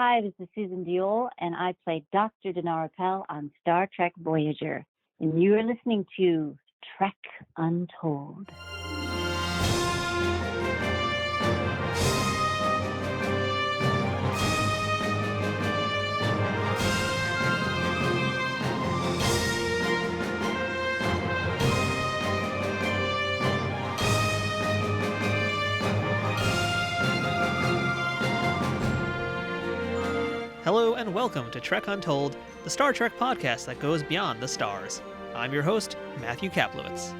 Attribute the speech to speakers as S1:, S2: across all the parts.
S1: Hi, this is Susan Diol, and I play Dr. Danara Pel on Star Trek Voyager. And you are listening to Trek Untold.
S2: Hello and welcome to Trek Untold, the Star Trek podcast that goes beyond the stars. I'm your host, Matthew Kaplowitz.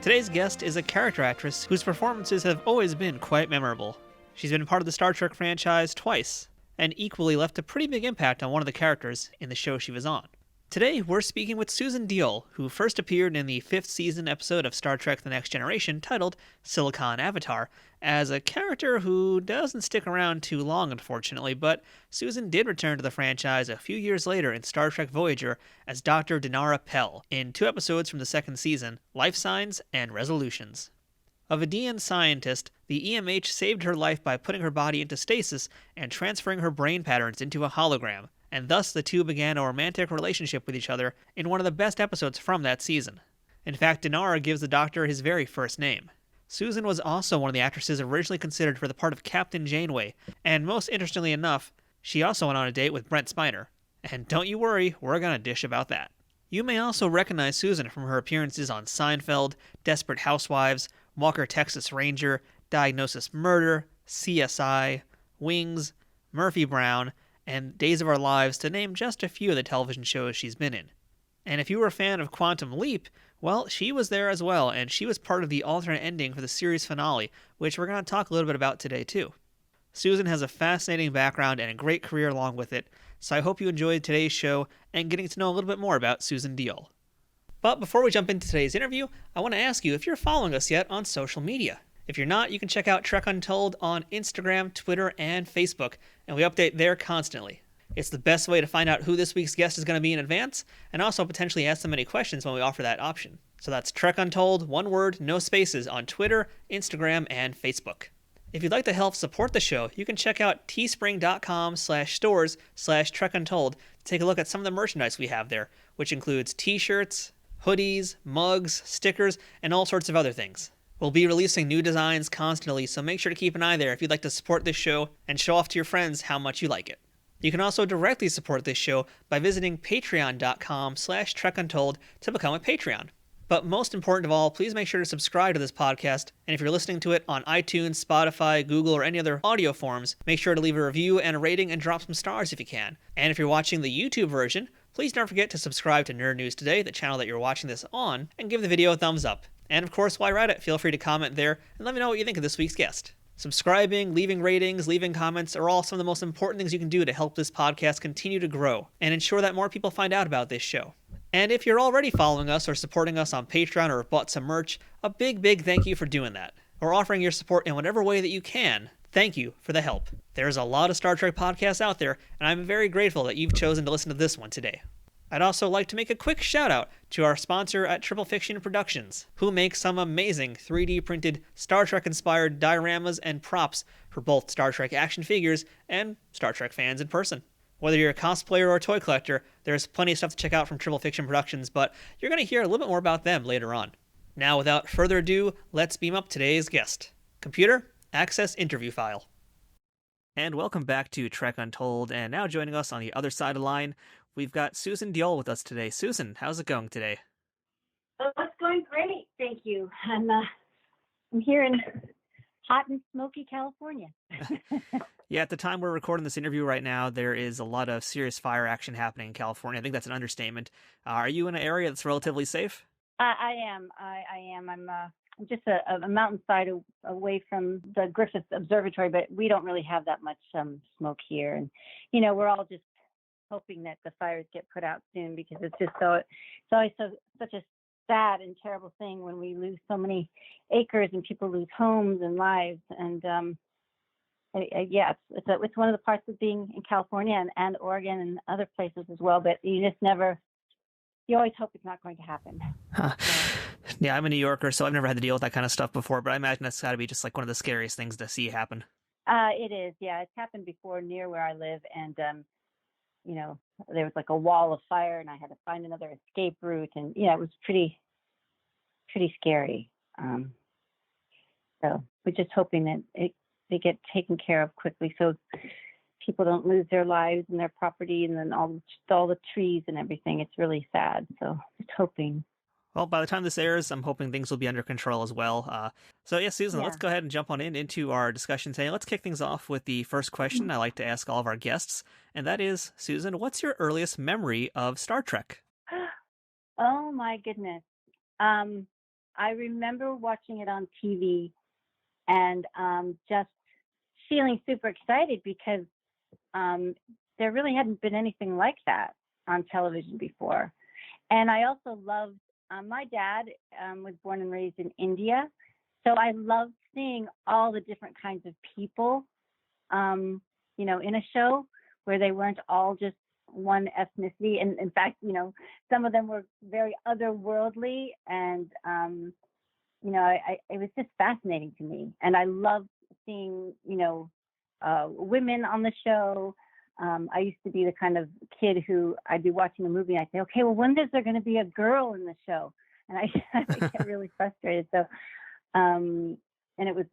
S2: Today's guest is a character actress whose performances have always been quite memorable. She's been part of the Star Trek franchise twice, and equally left a pretty big impact on one of the characters in the show she was on. Today, we're speaking with Susan Diol, who first appeared in the 5th season episode of Star Trek The Next Generation titled Silicon Avatar, as a character who doesn't stick around too long, unfortunately, but Susan did return to the franchise a few years later in Star Trek Voyager as Dr. Danara Pel in 2 episodes from the 2nd season, Lifesigns and Resolutions. A Vidiian scientist, the EMH saved her life by putting her body into stasis and transferring her brain patterns into a hologram, and thus the two began a romantic relationship with each other in one of the best episodes from that season. In fact, Danara gives the Doctor his very first name. Susan was also one of the actresses originally considered for the part of Captain Janeway, and most interestingly enough, she also went on a date with Brent Spiner. And don't you worry, we're gonna dish about that. You may also recognize Susan from her appearances on Seinfeld, Desperate Housewives, Walker Texas Ranger, Diagnosis Murder, CSI, Wings, Murphy Brown, and Days of Our Lives, to name just a few of the television shows she's been in. And if you were a fan of Quantum Leap, well, she was there as well, and she was part of the alternate ending for the series finale, which we're going to talk a little bit about today too. Susan has a fascinating background and a great career along with it, so I hope you enjoyed today's show and getting to know a little bit more about Susan Diol. But before we jump into today's interview, I want to ask you if you're following us yet on social media. If you're not, you can check out Trek Untold on Instagram, Twitter, and Facebook, and we update there constantly. It's the best way to find out who this week's guest is going to be in advance, and also potentially ask them any questions when we offer that option. So that's Trek Untold, one word, no spaces, on Twitter, Instagram, and Facebook. If you'd like to help support the show, you can check out teespring.com/stores/trekuntold to take a look at some of the merchandise we have there, which includes t-shirts, hoodies, mugs, stickers, and all sorts of other things. We'll be releasing new designs constantly, so make sure to keep an eye there if you'd like to support this show and show off to your friends how much you like it. You can also directly support this show by visiting patreon.com/trekuntold to become a Patreon. But most important of all, please make sure to subscribe to this podcast, and if you're listening to it on iTunes, Spotify, Google, or any other audio forms, make sure to leave a review and a rating and drop some stars if you can. And if you're watching the YouTube version, please don't forget to subscribe to Nerd News Today, the channel that you're watching this on, and give the video a thumbs up. And of course, while you're at it, feel free to comment there and let me know what you think of this week's guest. Subscribing, leaving ratings, leaving comments are all some of the most important things you can do to help this podcast continue to grow and ensure that more people find out about this show. And if you're already following us or supporting us on Patreon or have bought some merch, a big, big thank you for doing that. Or offering your support in whatever way that you can. Thank you for the help. There's a lot of Star Trek podcasts out there, and I'm very grateful that you've chosen to listen to this one today. I'd also like to make a quick shout out to our sponsor at Triple Fiction Productions, who make some amazing 3D printed Star Trek inspired dioramas and props for both Star Trek action figures and Star Trek fans in person. Whether you're a cosplayer or a toy collector, there's plenty of stuff to check out from Triple Fiction Productions, but you're going to hear a little bit more about them later on. Now, without further ado, let's beam up today's guest. Computer, access interview file. And welcome back to Trek Untold, and now joining us on the other side of the line, we've got Susan Diol with us today. Susan, how's it going today?
S1: Oh, it's going great, thank you. I'm here in hot and smoky California.
S2: Yeah, at the time we're recording this interview right now, there is a lot of serious fire action happening in California. I think that's an understatement. Are you in an area that's relatively safe?
S1: I am. I'm just a mountainside away from the Griffith Observatory, but we don't really have that much smoke here. And, you know, we're all just hoping that the fires get put out soon, because it's always such a sad and terrible thing when we lose so many acres and people lose homes and lives. And yeah, it's one of the parts of being in California and Oregon and other places as well. But you always hope it's not going to happen.
S2: Huh. Yeah, I'm a New Yorker, so I've never had to deal with that kind of stuff before, but I imagine that's got to be just like one of the scariest things to see happen.
S1: It is, yeah. It's happened before near where I live, and there was like a wall of fire, and I had to find another escape route, and yeah, it was pretty scary. So we're just hoping that they get taken care of quickly, so people don't lose their lives and their property, and then all the trees and everything. It's really sad. So just hoping.
S2: Well, by the time this airs, I'm hoping things will be under control as well. So, yeah, Susan,
S1: Yeah.
S2: let's go ahead and jump on into our discussion today. Let's kick things off with the first question I like to ask all of our guests, and that is, Susan, what's your earliest memory of Star Trek?
S1: Oh, my goodness. I remember watching it on TV and just feeling super excited because there really hadn't been anything like that on television before. And I also loved, my dad was born and raised in India, so I loved seeing all the different kinds of people, in a show where they weren't all just one ethnicity. And in fact, some of them were very otherworldly, and it was just fascinating to me. And I loved seeing, women on the show. I used to be the kind of kid who I'd be watching a movie and I'd say, okay, well, when is there going to be a girl in the show? And I get really frustrated. So, and it was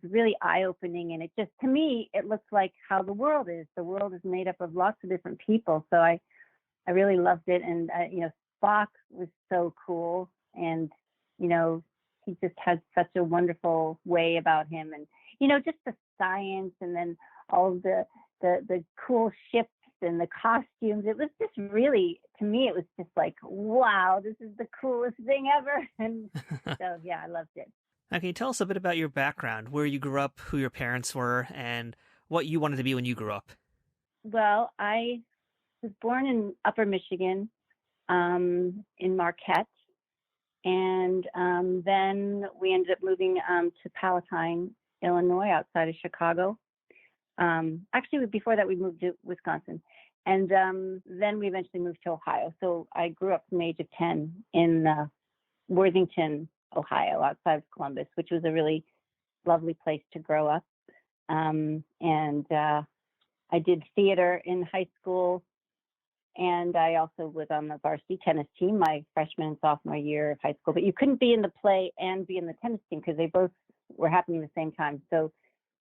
S1: really eye-opening. And it just, to me, it looks like how the world is. The world is made up of lots of different people. So I really loved it. And, Spock was so cool. And, he just had such a wonderful way about him. And, just the science, and then all of the cool ships and the costumes. It was just really, to me, it was just like, wow, this is the coolest thing ever. And so, yeah, I loved it.
S2: Now, can you tell us a bit about your background, where you grew up, who your parents were, and what you wanted to be when you grew up?
S1: Well, I was born in Upper Michigan, in Marquette. And then we ended up moving to Palatine, Illinois, outside of Chicago. Actually, before that, we moved to Wisconsin. And then we eventually moved to Ohio. So I grew up from the age of 10 in Worthington, Ohio, outside of Columbus, which was a really lovely place to grow up. And I did theater in high school. And I also was on the varsity tennis team my freshman and sophomore year of high school. But you couldn't be in the play and be in the tennis team because they both were happening at the same time. So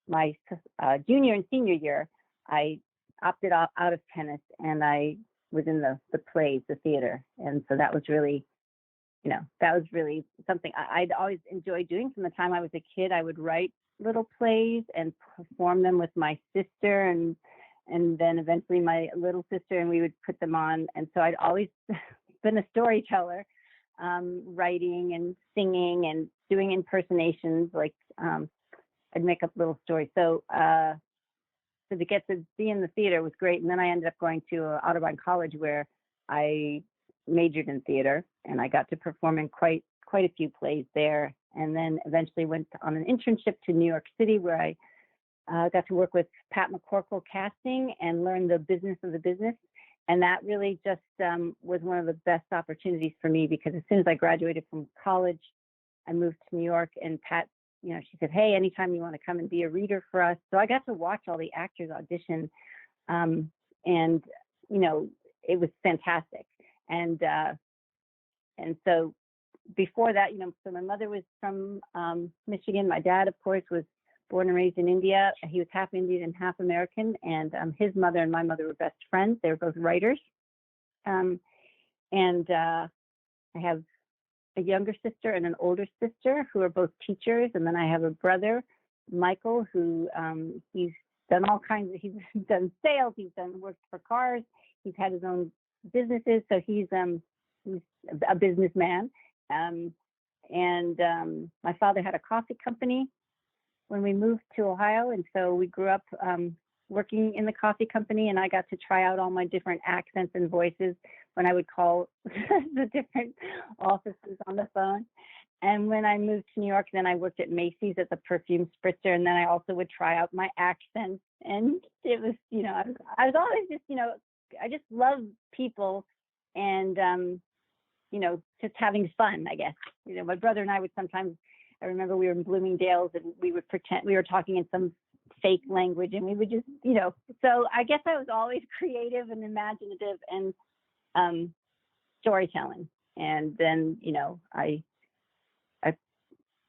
S1: my junior and senior year, I opted out of tennis, and I was in the plays, the theater. And so that was really, something I'd always enjoyed doing from the time I was a kid. I would write little plays and perform them with my sister and then eventually my little sister, and we would put them on. And so I'd always been a storyteller, writing and singing and doing impersonations. Like I'd make up little stories. So to get to be in the theater was great. And then I ended up going to Audubon College, where I majored in theater, and I got to perform in quite a few plays there. And then eventually went on an internship to New York City, where I got to work with Pat McCorkle Casting and learn the business of the business. And that really just was one of the best opportunities for me, because as soon as I graduated from college, I moved to New York, and Pat, she said, hey, anytime you want to come and be a reader for us. So I got to watch all the actors audition. And, it was fantastic. And so before that, so my mother was from Michigan. My dad, of course, was born and raised in India. He was half Indian and half American. And his mother and my mother were best friends. They were both writers. And I have a younger sister and an older sister who are both teachers. And then I have a brother, Michael, who he's done all kinds of, he's done sales, worked for cars, he's had his own businesses. So he's a businessman. And my father had a coffee company when we moved to Ohio. And so we grew up working in the coffee company, and I got to try out all my different accents and voices when I would call the different offices on the phone. And when I moved to New York, then I worked at Macy's at the perfume spritzer, and then I also would try out my accents. And it was, I was always just, I just love people and, just having fun, I guess. My brother and I would sometimes, I remember we were in Bloomingdale's, and we would pretend we were talking in some fake language, and we would just, so I guess I was always creative and imaginative and storytelling. And then, I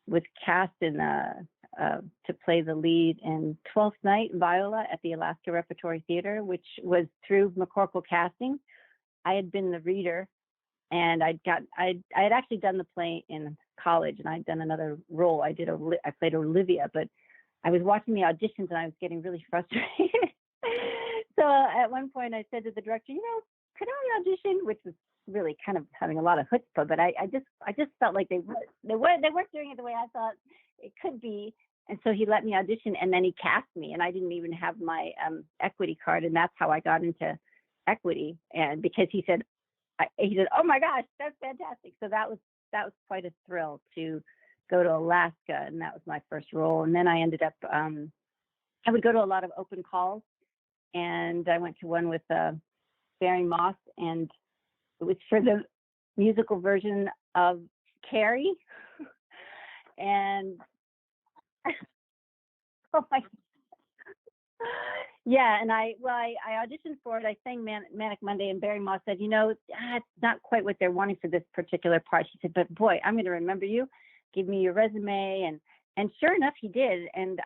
S1: was cast in to play the lead in Twelfth Night, Viola, at the Alaska Repertory Theater, which was through McCorkle Casting. I had been the reader, and I had actually done the play in college, and I'd done another role. I played Olivia, but I was watching the auditions and I was getting really frustrated. So at one point I said to the director, could I audition? Which was really kind of having a lot of chutzpah, but I just felt like they weren't doing it the way I thought it could be. And so he let me audition, and then he cast me, and I didn't even have my equity card, and that's how I got into equity. And because he said, "Oh my gosh, that's fantastic!" So that was quite a thrill to go to Alaska, and that was my first role. And then I ended up, I would go to a lot of open calls, and I went to one with Barry Moss, and it was for the musical version of Carrie. And oh my, yeah, and I auditioned for it. I sang Manic Monday, and Barry Moss said, it's not quite what they're wanting for this particular part. She said, but boy, I'm going to remember you. Give me your resume. And sure enough, he did. And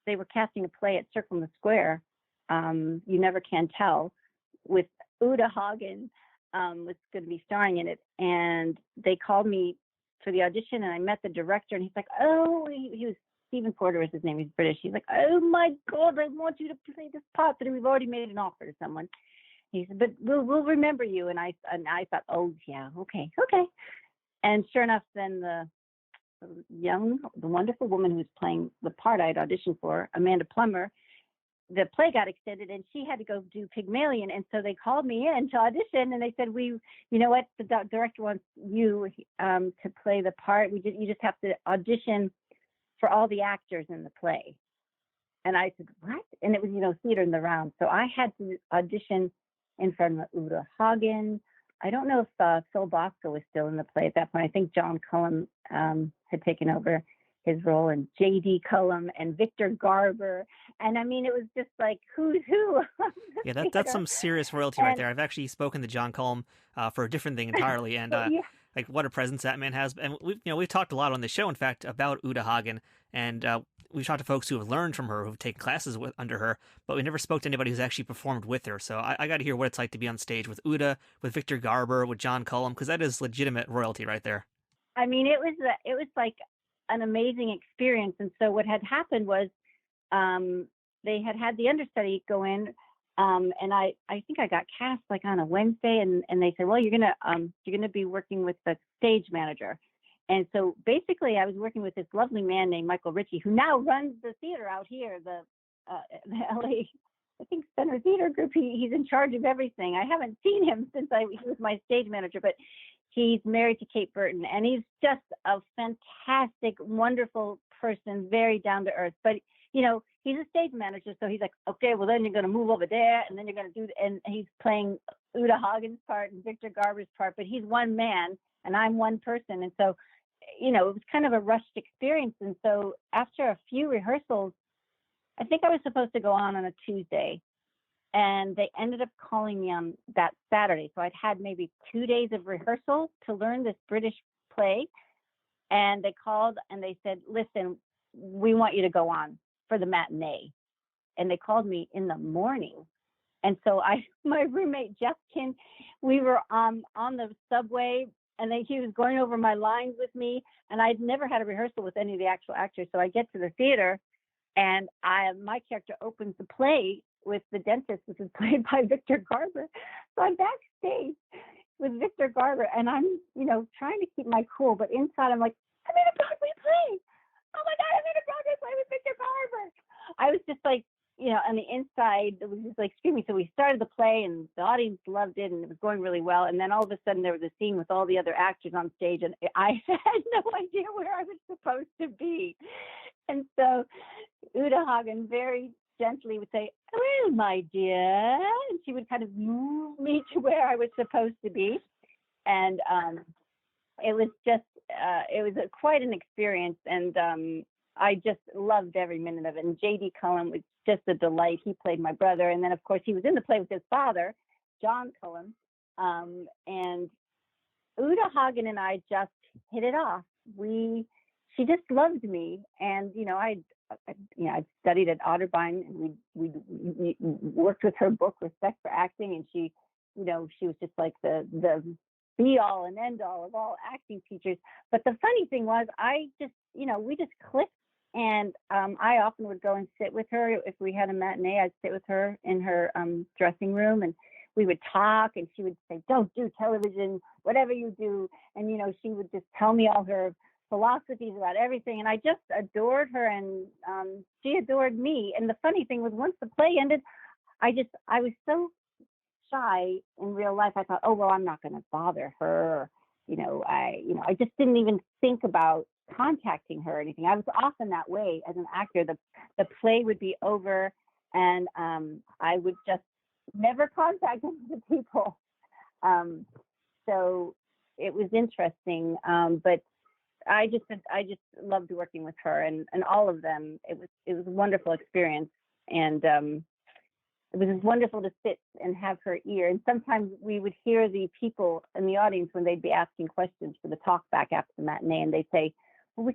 S1: they were casting a play at Circle in the Square, You Never Can Tell, with Uta Hagen was going to be starring in it. And they called me for the audition, and I met the director, and he's like, he was Stephen Porter was his name. He's British. He's like, oh my God, I want you to play this part, but we've already made an offer to someone. He said, but we'll remember you. And I thought, oh yeah, okay. And sure enough, then the wonderful woman who was playing the part I had auditioned for, Amanda Plummer, the play got extended, and she had to go do Pygmalion. And so they called me in to audition, and they said, you know what, the director wants you to play the part. You just have to audition for all the actors in the play. And I said, what? And it was, theater in the round. So I had to audition in front of Uta Hagen. I don't know if Phil Bosco was still in the play at that point. I think John Cullum had taken over his role, and J.D. Cullum and Victor Garber. And I mean, it was just like, who's who?
S2: Yeah, that's some serious royalty right there. I've actually spoken to John Cullum for a different thing entirely. And
S1: yeah.
S2: Like, what a presence that man has. And we've talked a lot on the show, in fact, about Uta Hagen, and we've talked to folks who have learned from her, who've taken classes under her, but we never spoke to anybody who's actually performed with her. So I got to hear what it's like to be on stage with Uta, with Victor Garber, with John Cullum, because that is legitimate royalty right there.
S1: I mean, it was like an amazing experience. And so what had happened was they had the understudy go in, and I think I got cast like on a Wednesday, and they said, well, you're gonna be working with the stage manager. And so basically I was working with this lovely man named Michael Ritchie, who now runs the theater out here, the LA, I think, Center Theater Group. He's in charge of everything. I haven't seen him since he was my stage manager, but he's married to Kate Burton, and he's just a fantastic, wonderful person, very down to earth. But he's a stage manager, so he's like, okay, well then you're going to move over there, and then you're going to do, and he's playing Uta Hagen's part and Victor Garber's part, but he's one man and I'm one person. And so, it was kind of a rushed experience. And so after a few rehearsals, I think I was supposed to go on a Tuesday, and they ended up calling me on that Saturday. So I'd had maybe 2 days of rehearsal to learn this British play. And they called and they said, listen, we want you to go on for the matinee. And they called me in the morning. And so my roommate, Jeff Kin, we were on the subway, and he was going over my lines with me. And I'd never had a rehearsal with any of the actual actors. So I get to the theater, and my character opens the play with the dentist, which is played by Victor Garber. So I'm backstage with Victor Garber, and I'm, trying to keep my cool, but inside I'm like, I'm in a Broadway play. Oh my God, I'm in a Broadway play with Victor Garber. I was just like, on the inside, it was just like screaming. So we started the play, and the audience loved it, and it was going really well. And then all of a sudden there was a scene with all the other actors on stage, and I had no idea where I was supposed to be. And so Uta Hagen very gently would say, well, my dear, and she would kind of move me to where I was supposed to be. And it was just, quite an experience. And I just loved every minute of it. And J.D. Cullen was just a delight. He played my brother. And then, of course, he was in the play with his father, John Cullen. And Uta Hagen and I just hit it off. She just loved me. And, I studied at Otterbein, and we worked with her book, Respect for Acting. And she was just like the be all and end all of all acting teachers. But the funny thing was, we just clicked. And I often would go and sit with her. If we had a matinee, I'd sit with her in her dressing room, and we would talk, and she would say, "Don't do television, whatever you do." And, she would just tell me all her philosophies about everything. And I just adored her, and she adored me. And the funny thing was, once the play ended, I was so shy in real life. I thought, oh, well, I'm not going to bother her. I just didn't even think about contacting her or anything. I was often that way as an actor. The play would be over, and I would just never contact the people. So it was interesting, but I just loved working with her and all of them. It was a wonderful experience, and it was just wonderful to sit and have her ear. And sometimes we would hear the people in the audience when they'd be asking questions for the talk back after the matinee, and they'd say, well, we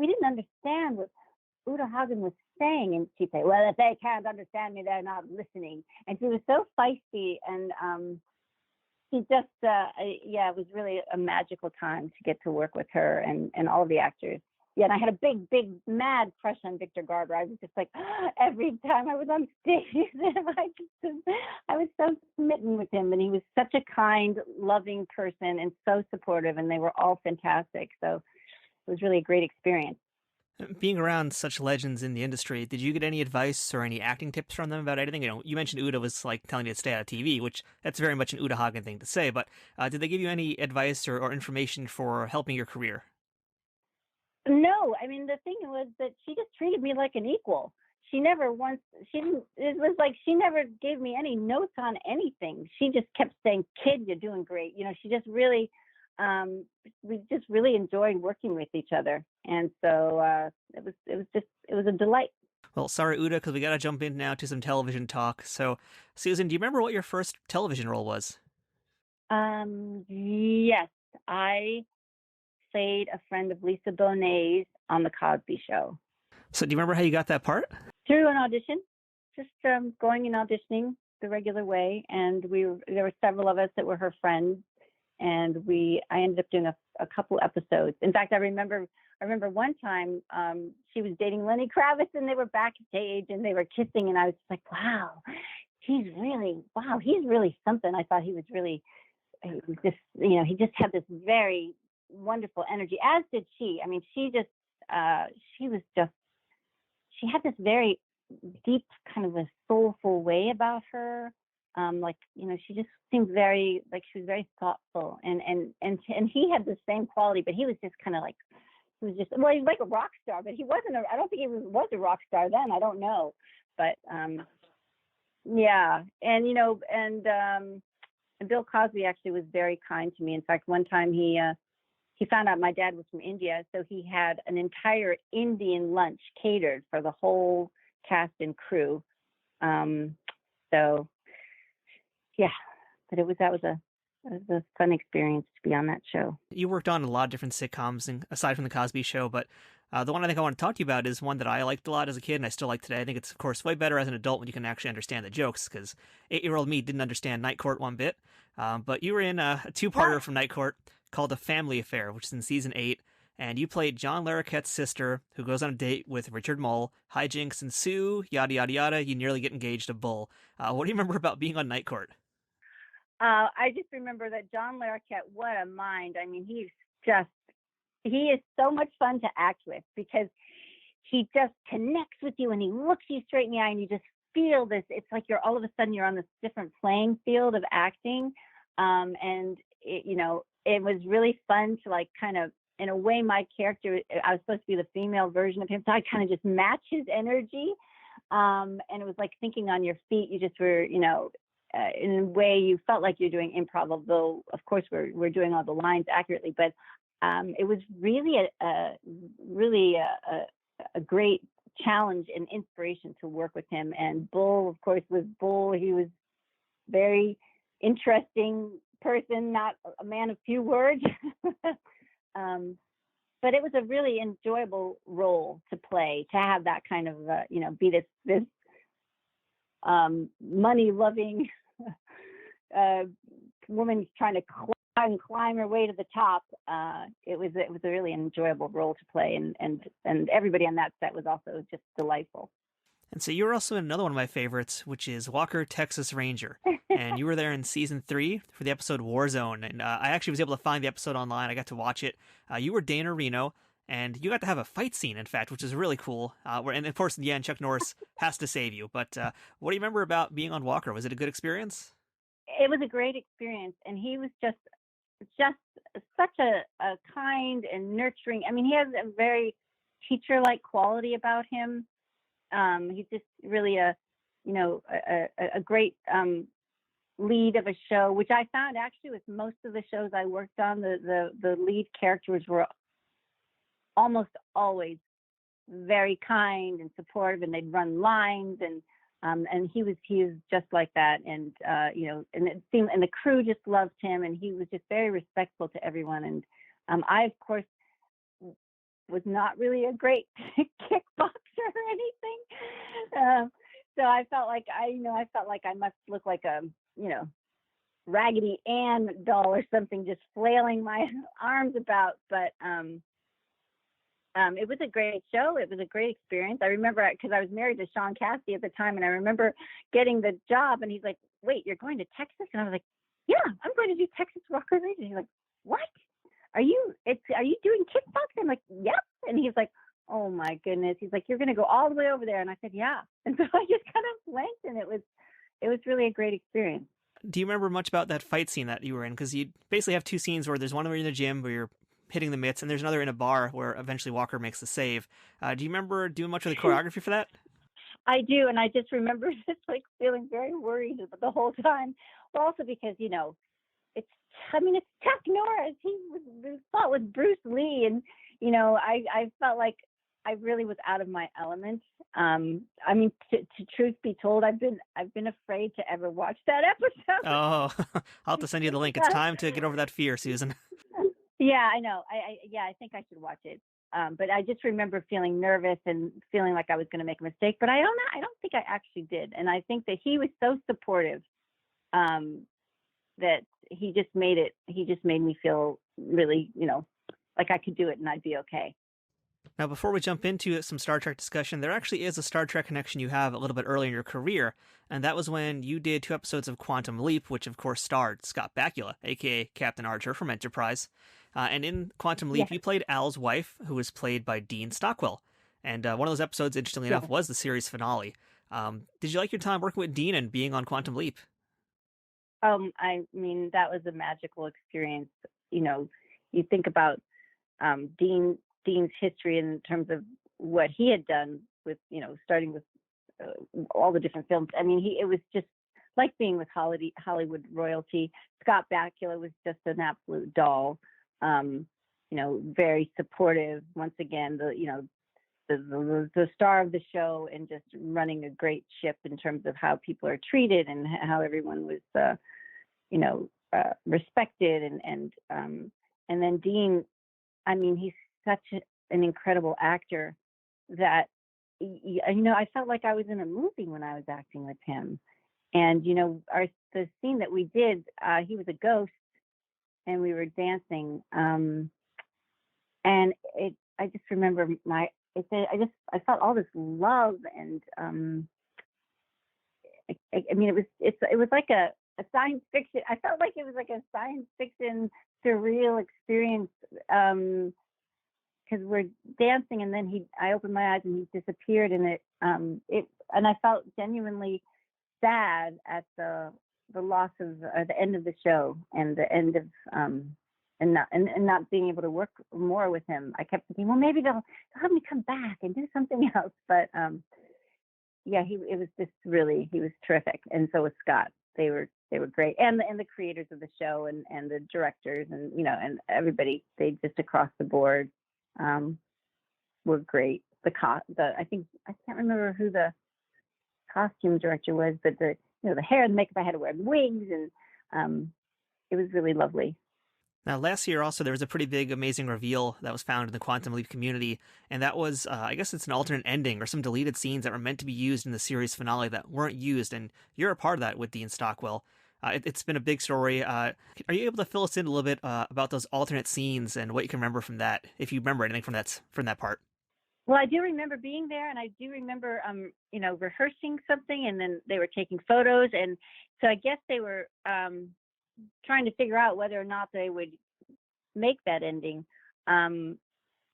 S1: didn't understand what Uta Hagen was saying. And she'd say, well, if they can't understand me, they're not listening. And she was so feisty, and she just, it was really a magical time to get to work with her and all of the actors. Yeah, and I had a big, mad crush on Victor Garber. I was just like, every time I was on stage with him, I was so smitten with him. And he was such a kind, loving person and so supportive, and they were all fantastic. So it was really a great experience.
S2: Being around such legends in the industry, did you get any advice or any acting tips from them about anything? You mentioned Uta was like telling you to stay out of TV, which that's very much an Uta Hagen thing to say, but did they give you any advice or information for helping your career?
S1: No, I mean, the thing was that she just treated me like an equal. It was like she never gave me any notes on anything. She just kept saying, kid, you're doing great. She just really, we just really enjoyed working with each other. And so it was a delight.
S2: Well, sorry, Uta, because we got to jump in now to some television talk. So, Susan, do you remember what your first television role was?
S1: Yes, I played a friend of Lisa Bonet's on The Cosby Show.
S2: So do you remember how you got that part?
S1: Through an audition, just going and auditioning the regular way. And there were several of us that were her friends, and I ended up doing a couple episodes. In fact, I remember one time she was dating Lenny Kravitz, and they were backstage and they were kissing, and I was just like, wow, he's really something. I thought he was he just had this very wonderful energy, as did she. I mean, she had this very deep kind of a soulful way about her. She just seemed very, like, she was very thoughtful, and he had the same quality, but he was just kind of like, he was like a rock star, but he wasn't I don't think he was a rock star then. I don't know, but yeah. And Bill Cosby actually was very kind to me. In fact, one time he found out my dad was from India, so he had an entire Indian lunch catered for the whole cast and crew. So, yeah, but that was a fun experience to be on that show.
S2: You worked on a lot of different sitcoms, aside from The Cosby Show, but the one I think I want to talk to you about is one that I liked a lot as a kid, and I still like today. I think it's, of course, way better as an adult when you can actually understand the jokes, because 8-year-old me didn't understand Night Court one bit. But you were in a two-parter from Night Court called A Family Affair, which is in season 8, and you played John Larroquette's sister, who goes on a date with Richard Mull. Hijinks ensue, yada, yada, yada. You nearly get engaged to Bull. What do you remember about being on Night Court?
S1: I just remember that John Larroquette, what a mind. I mean, he is so much fun to act with, because he just connects with you and he looks you straight in the eye, and you just feel this. It's like all of a sudden you're on this different playing field of acting. And it was really fun to, like, kind of, in a way, my character, I was supposed to be the female version of him, so I kind of just match his energy. And it was like thinking on your feet. You just were, in a way you felt like you're doing improv, although of course we're doing all the lines accurately. But it was really a great challenge and inspiration to work with him. And Bull, of course, was Bull. He was very interesting person, not a man of few words. But it was a really enjoyable role to play, to have that kind of, be this money-loving woman trying to climb her way to the top. It was a really enjoyable role to play, and everybody on that set was also just delightful.
S2: And so you were also in another one of my favorites, which is Walker, Texas Ranger. And you were there in season 3 for the episode Warzone. And I actually was able to find the episode online. I got to watch it. You were Dana Reno, and you got to have a fight scene, in fact, which is really cool. And of course, in the end, Chuck Norris has to save you. But what do you remember about being on Walker? Was it a good experience?
S1: It was a great experience. And he was just such a kind and nurturing. I mean, he has a very teacher-like quality about him. He's just really a great lead of a show, which I found actually with most of the shows I worked on, the lead characters were almost always very kind and supportive, and they'd run lines, and he was just like that, and and it seemed, and the crew just loved him, and he was just very respectful to everyone. And I, of course, was not really a great kickboxer or anything, so I felt like I must look like a Raggedy Ann doll or something, just flailing my arms about. But it was a great show. It was a great experience. I remember, because I was married to Sean Cassidy at the time, and I remember getting the job, and he's like, "Wait, you're going to Texas?" And I was like, "Yeah, I'm going to do Texas Walker Ranger." He's like, "What? Are you doing kickboxing?" I'm like, "Yep." And he's like, "Oh my goodness." He's like, "You're going to go all the way over there." And I said, "Yeah." And so I just kind of went, and it was really a great experience.
S2: Do you remember much about that fight scene that you were in? Because you basically have two scenes where there's one where you're in the gym where you're hitting the mitts, and there's another in a bar where eventually Walker makes the save. Do you remember doing much of the choreography for that?
S1: I do, and I just remember just feeling very worried the whole time. Well, also because it's Chuck Norris. He fought with Bruce Lee, and I felt like I really was out of my element. To truth be told, I've been afraid to ever watch that episode.
S2: Oh, I'll have to send you the link. It's time to get over that fear, Susan.
S1: Yeah, I know. I think I should watch it. But I just remember feeling nervous and feeling like I was going to make a mistake. But I don't think I actually did. And I think that he was so supportive that he just made me feel really, like I could do it and I'd be okay.
S2: Now, before we jump into some Star Trek discussion, there actually is a Star Trek connection you have a little bit early in your career, and that was when you did 2 episodes of Quantum Leap, which of course starred Scott Bakula, aka Captain Archer from Enterprise. And in Quantum Leap, You played Al's wife, who was played by Dean Stockwell. And one of those episodes, interestingly enough, was the series finale. Did you like your time working with Dean and being on Quantum Leap?
S1: I mean, that was a magical experience. You think about Dean's history in terms of what he had done with, starting with all the different films. I mean, it was just like being with Hollywood royalty. Scott Bakula was just an absolute doll. Very supportive. Once again, the star of the show, and just running a great ship in terms of how people are treated and how everyone was, respected. And then Dean, I mean, he's such an incredible actor that, I felt like I was in a movie when I was acting with him. And, the scene that we did, he was a ghost and we were dancing. And I just remember I felt all this love, and it was like a science fiction. I felt like it was like a science fiction surreal experience, because we're dancing, and then I opened my eyes and he disappeared, and and I felt genuinely sad at the loss of the end of the show and the end of and not being able to work more with him. I kept thinking, well, maybe they'll have me come back and do something else. But he was terrific, and so was Scott. They were great, and the creators of the show and the directors and and everybody. They just across the board were great. I think I can't remember who the costume director was, but the hair and the makeup, I had to wear wigs, and it was really lovely.
S2: Now, last year also, there was a pretty big, amazing reveal that was found in the Quantum Leap community, and that was, I guess it's an alternate ending or some deleted scenes that were meant to be used in the series finale that weren't used, and you're a part of that with Dean Stockwell. It's been a big story. Are you able to fill us in a little bit about those alternate scenes and what you can remember from that, if you remember anything from that part?
S1: Well, I do remember being there, and I do remember, rehearsing something, and then they were taking photos, and so I guess they were trying to figure out whether or not they would make that ending. And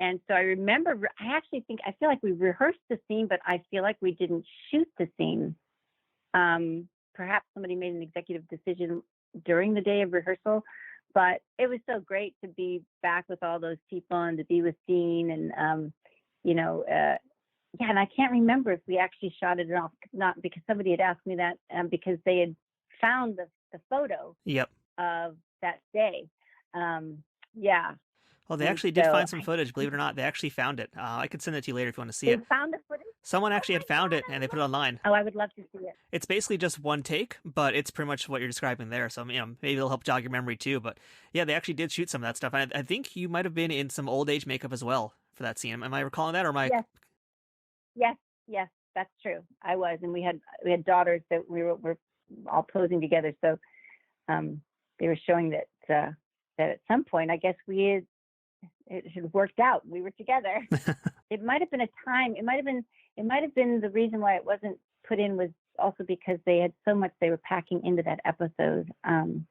S1: so I remember, I feel like we rehearsed the scene, but I feel like we didn't shoot the scene. Perhaps somebody made an executive decision during the day of rehearsal, but it was so great to be back with all those people and to be with Dean, and, and I can't remember if we actually shot it or not, because somebody had asked me that, because they had found the photo of that day. Yeah.
S2: Well, they actually did find some footage, believe it or not. They actually found it. I could send it to you later if you want to see it.
S1: They found the footage?
S2: Someone actually had found it, and they put it online.
S1: Oh, I would love to see it.
S2: It's basically just one take, but it's pretty much what you're describing there. So, maybe it'll help jog your memory too. But yeah, they actually did shoot some of that stuff. And I think you might have been in some old age makeup as well for that scene. Am I recalling that, or am I?
S1: Yes, that's true. I was, and we had daughters that we were all posing together. So they were showing that at some point, I guess it had worked out. We were together. It might have been a time. It might have been the reason why it wasn't put in was also because they had so much they were packing into that episode. And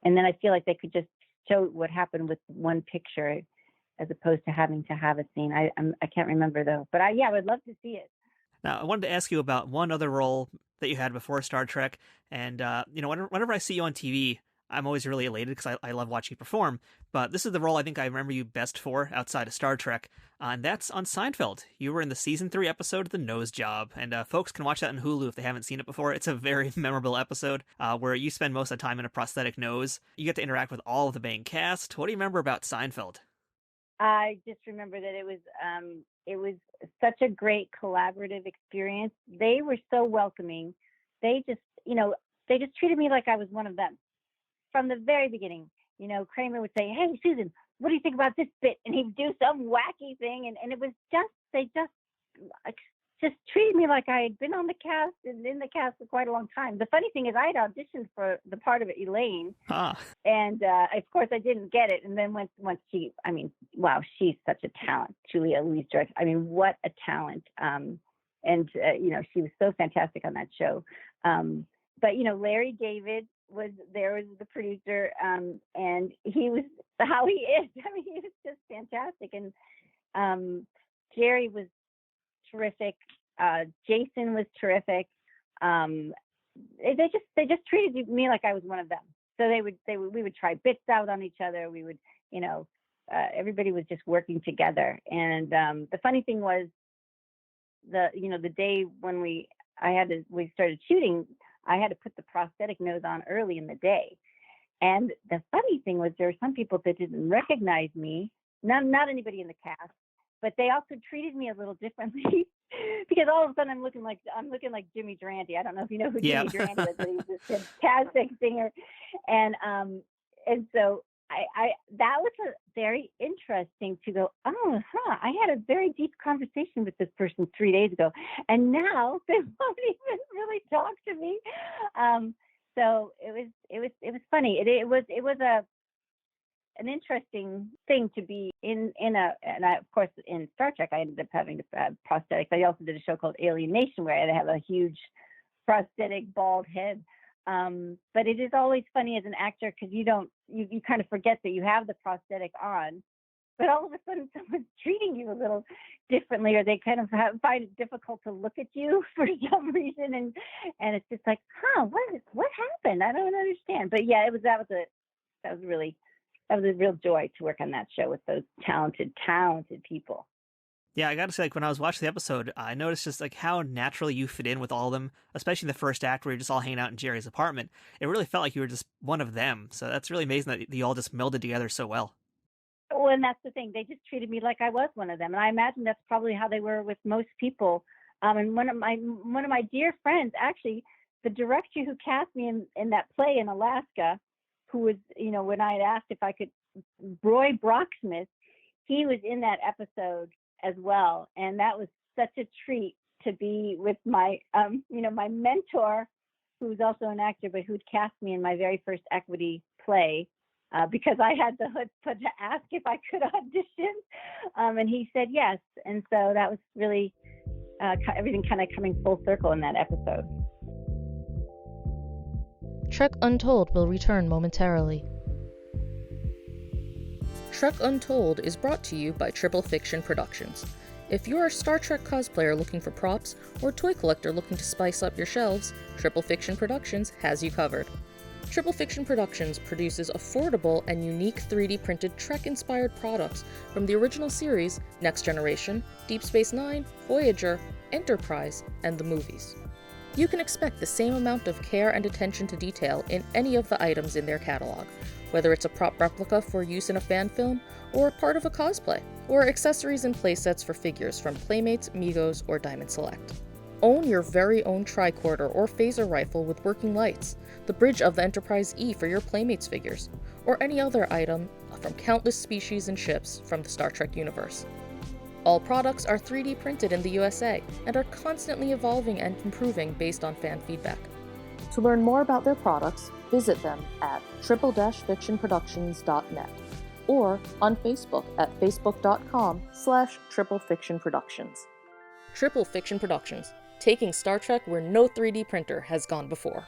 S1: then I feel like they could just show what happened with one picture, as opposed to having to have a scene. I can't remember though. But I would love to see it.
S2: Now, I wanted to ask you about one other role that you had before Star Trek, and whenever I see you on TV, I'm always really elated because I love watching you perform. But this is the role I think I remember you best for outside of Star Trek, and that's on Seinfeld. You were in the season 3 episode, The Nose Job, and folks can watch that on Hulu if they haven't seen it before. It's a very memorable episode where you spend most of the time in a prosthetic nose. You get to interact with all of the main cast. What do you remember about Seinfeld?
S1: I just remember that it was such a great collaborative experience. They were so welcoming. They just treated me like I was one of them. From the very beginning, Kramer would say, "Hey, Susan, what do you think about this bit?" And he'd do some wacky thing. And it was they just treated me like I had been on the cast and in the cast for quite a long time. The funny thing is I had auditioned for the part of Elaine. And of course I didn't get it. And then once wow, she's such a talent. Julia Louis-Dreyfus. What a talent. She was so fantastic on that show. But Larry David was there as the producer, and he was how he is. He was just fantastic. And Jerry was terrific. Jason was terrific. They just treated me like I was one of them. So we would try bits out on each other. We would, everybody was just working together. And the funny thing was the day when we started shooting, I had to put the prosthetic nose on early in the day. And the funny thing was there were some people that didn't recognize me, not anybody in the cast, but they also treated me a little differently because all of a sudden I'm looking like Jimmy Durante. I don't know if you know who Jimmy Durante is, but he's this fantastic singer. And so I that was very interesting to go, I had a very deep conversation with this person 3 days ago, and now they won't even really talk to me. So it was funny. It was an interesting thing to be in and of course in Star Trek I ended up having to have prosthetics. I also did a show called Alienation where I had to have a huge prosthetic bald head. But it is always funny as an actor because you kind of forget that you have the prosthetic on, but all of a sudden someone's treating you a little differently, or they kind of find it difficult to look at you for some reason, and it's just like, what happened? I don't understand. But yeah, that was a real joy to work on that show with those talented people.
S2: Yeah, I gotta say, when I was watching the episode, I noticed just how naturally you fit in with all of them, especially the first act where you're just all hanging out in Jerry's apartment. It really felt like you were just one of them. So that's really amazing that you all just melded together so well.
S1: Well, and that's the thing. They just treated me like I was one of them, and I imagine that's probably how they were with most people. And one of my dear friends, actually, the director who cast me in that play in Alaska, who was, when I had asked if I could, Roy Brocksmith, he was in that episode as well, and that was such a treat to be with my, my mentor, who's also an actor, but who'd cast me in my very first equity play. Because I had the chutzpah to ask if I could audition, and he said yes. And so that was really everything kind of coming full circle in that episode.
S3: Trek Untold will return momentarily. Trek Untold is brought to you by Triple Fiction Productions. If you're a Star Trek cosplayer looking for props, or toy collector looking to spice up your shelves, Triple Fiction Productions has you covered. Triple Fiction Productions produces affordable and unique 3D printed Trek-inspired products from the original series, Next Generation, Deep Space Nine, Voyager, Enterprise, and the movies. You can expect the same amount of care and attention to detail in any of the items in their catalog, whether it's a prop replica for use in a fan film, or part of a cosplay, or accessories and playsets for figures from Playmates, Migos, or Diamond Select. Own your very own tricorder or phaser rifle with working lights, the bridge of the Enterprise E for your Playmates figures, or any other item from countless species and ships from the Star Trek universe. All products are 3D printed in the USA and are constantly evolving and improving based on fan feedback. To learn more about their products, visit them at triple-fictionproductions.net or on Facebook at facebook.com/triplefictionproductions. Triple Fiction Productions, taking Star Trek where no 3D printer has gone before.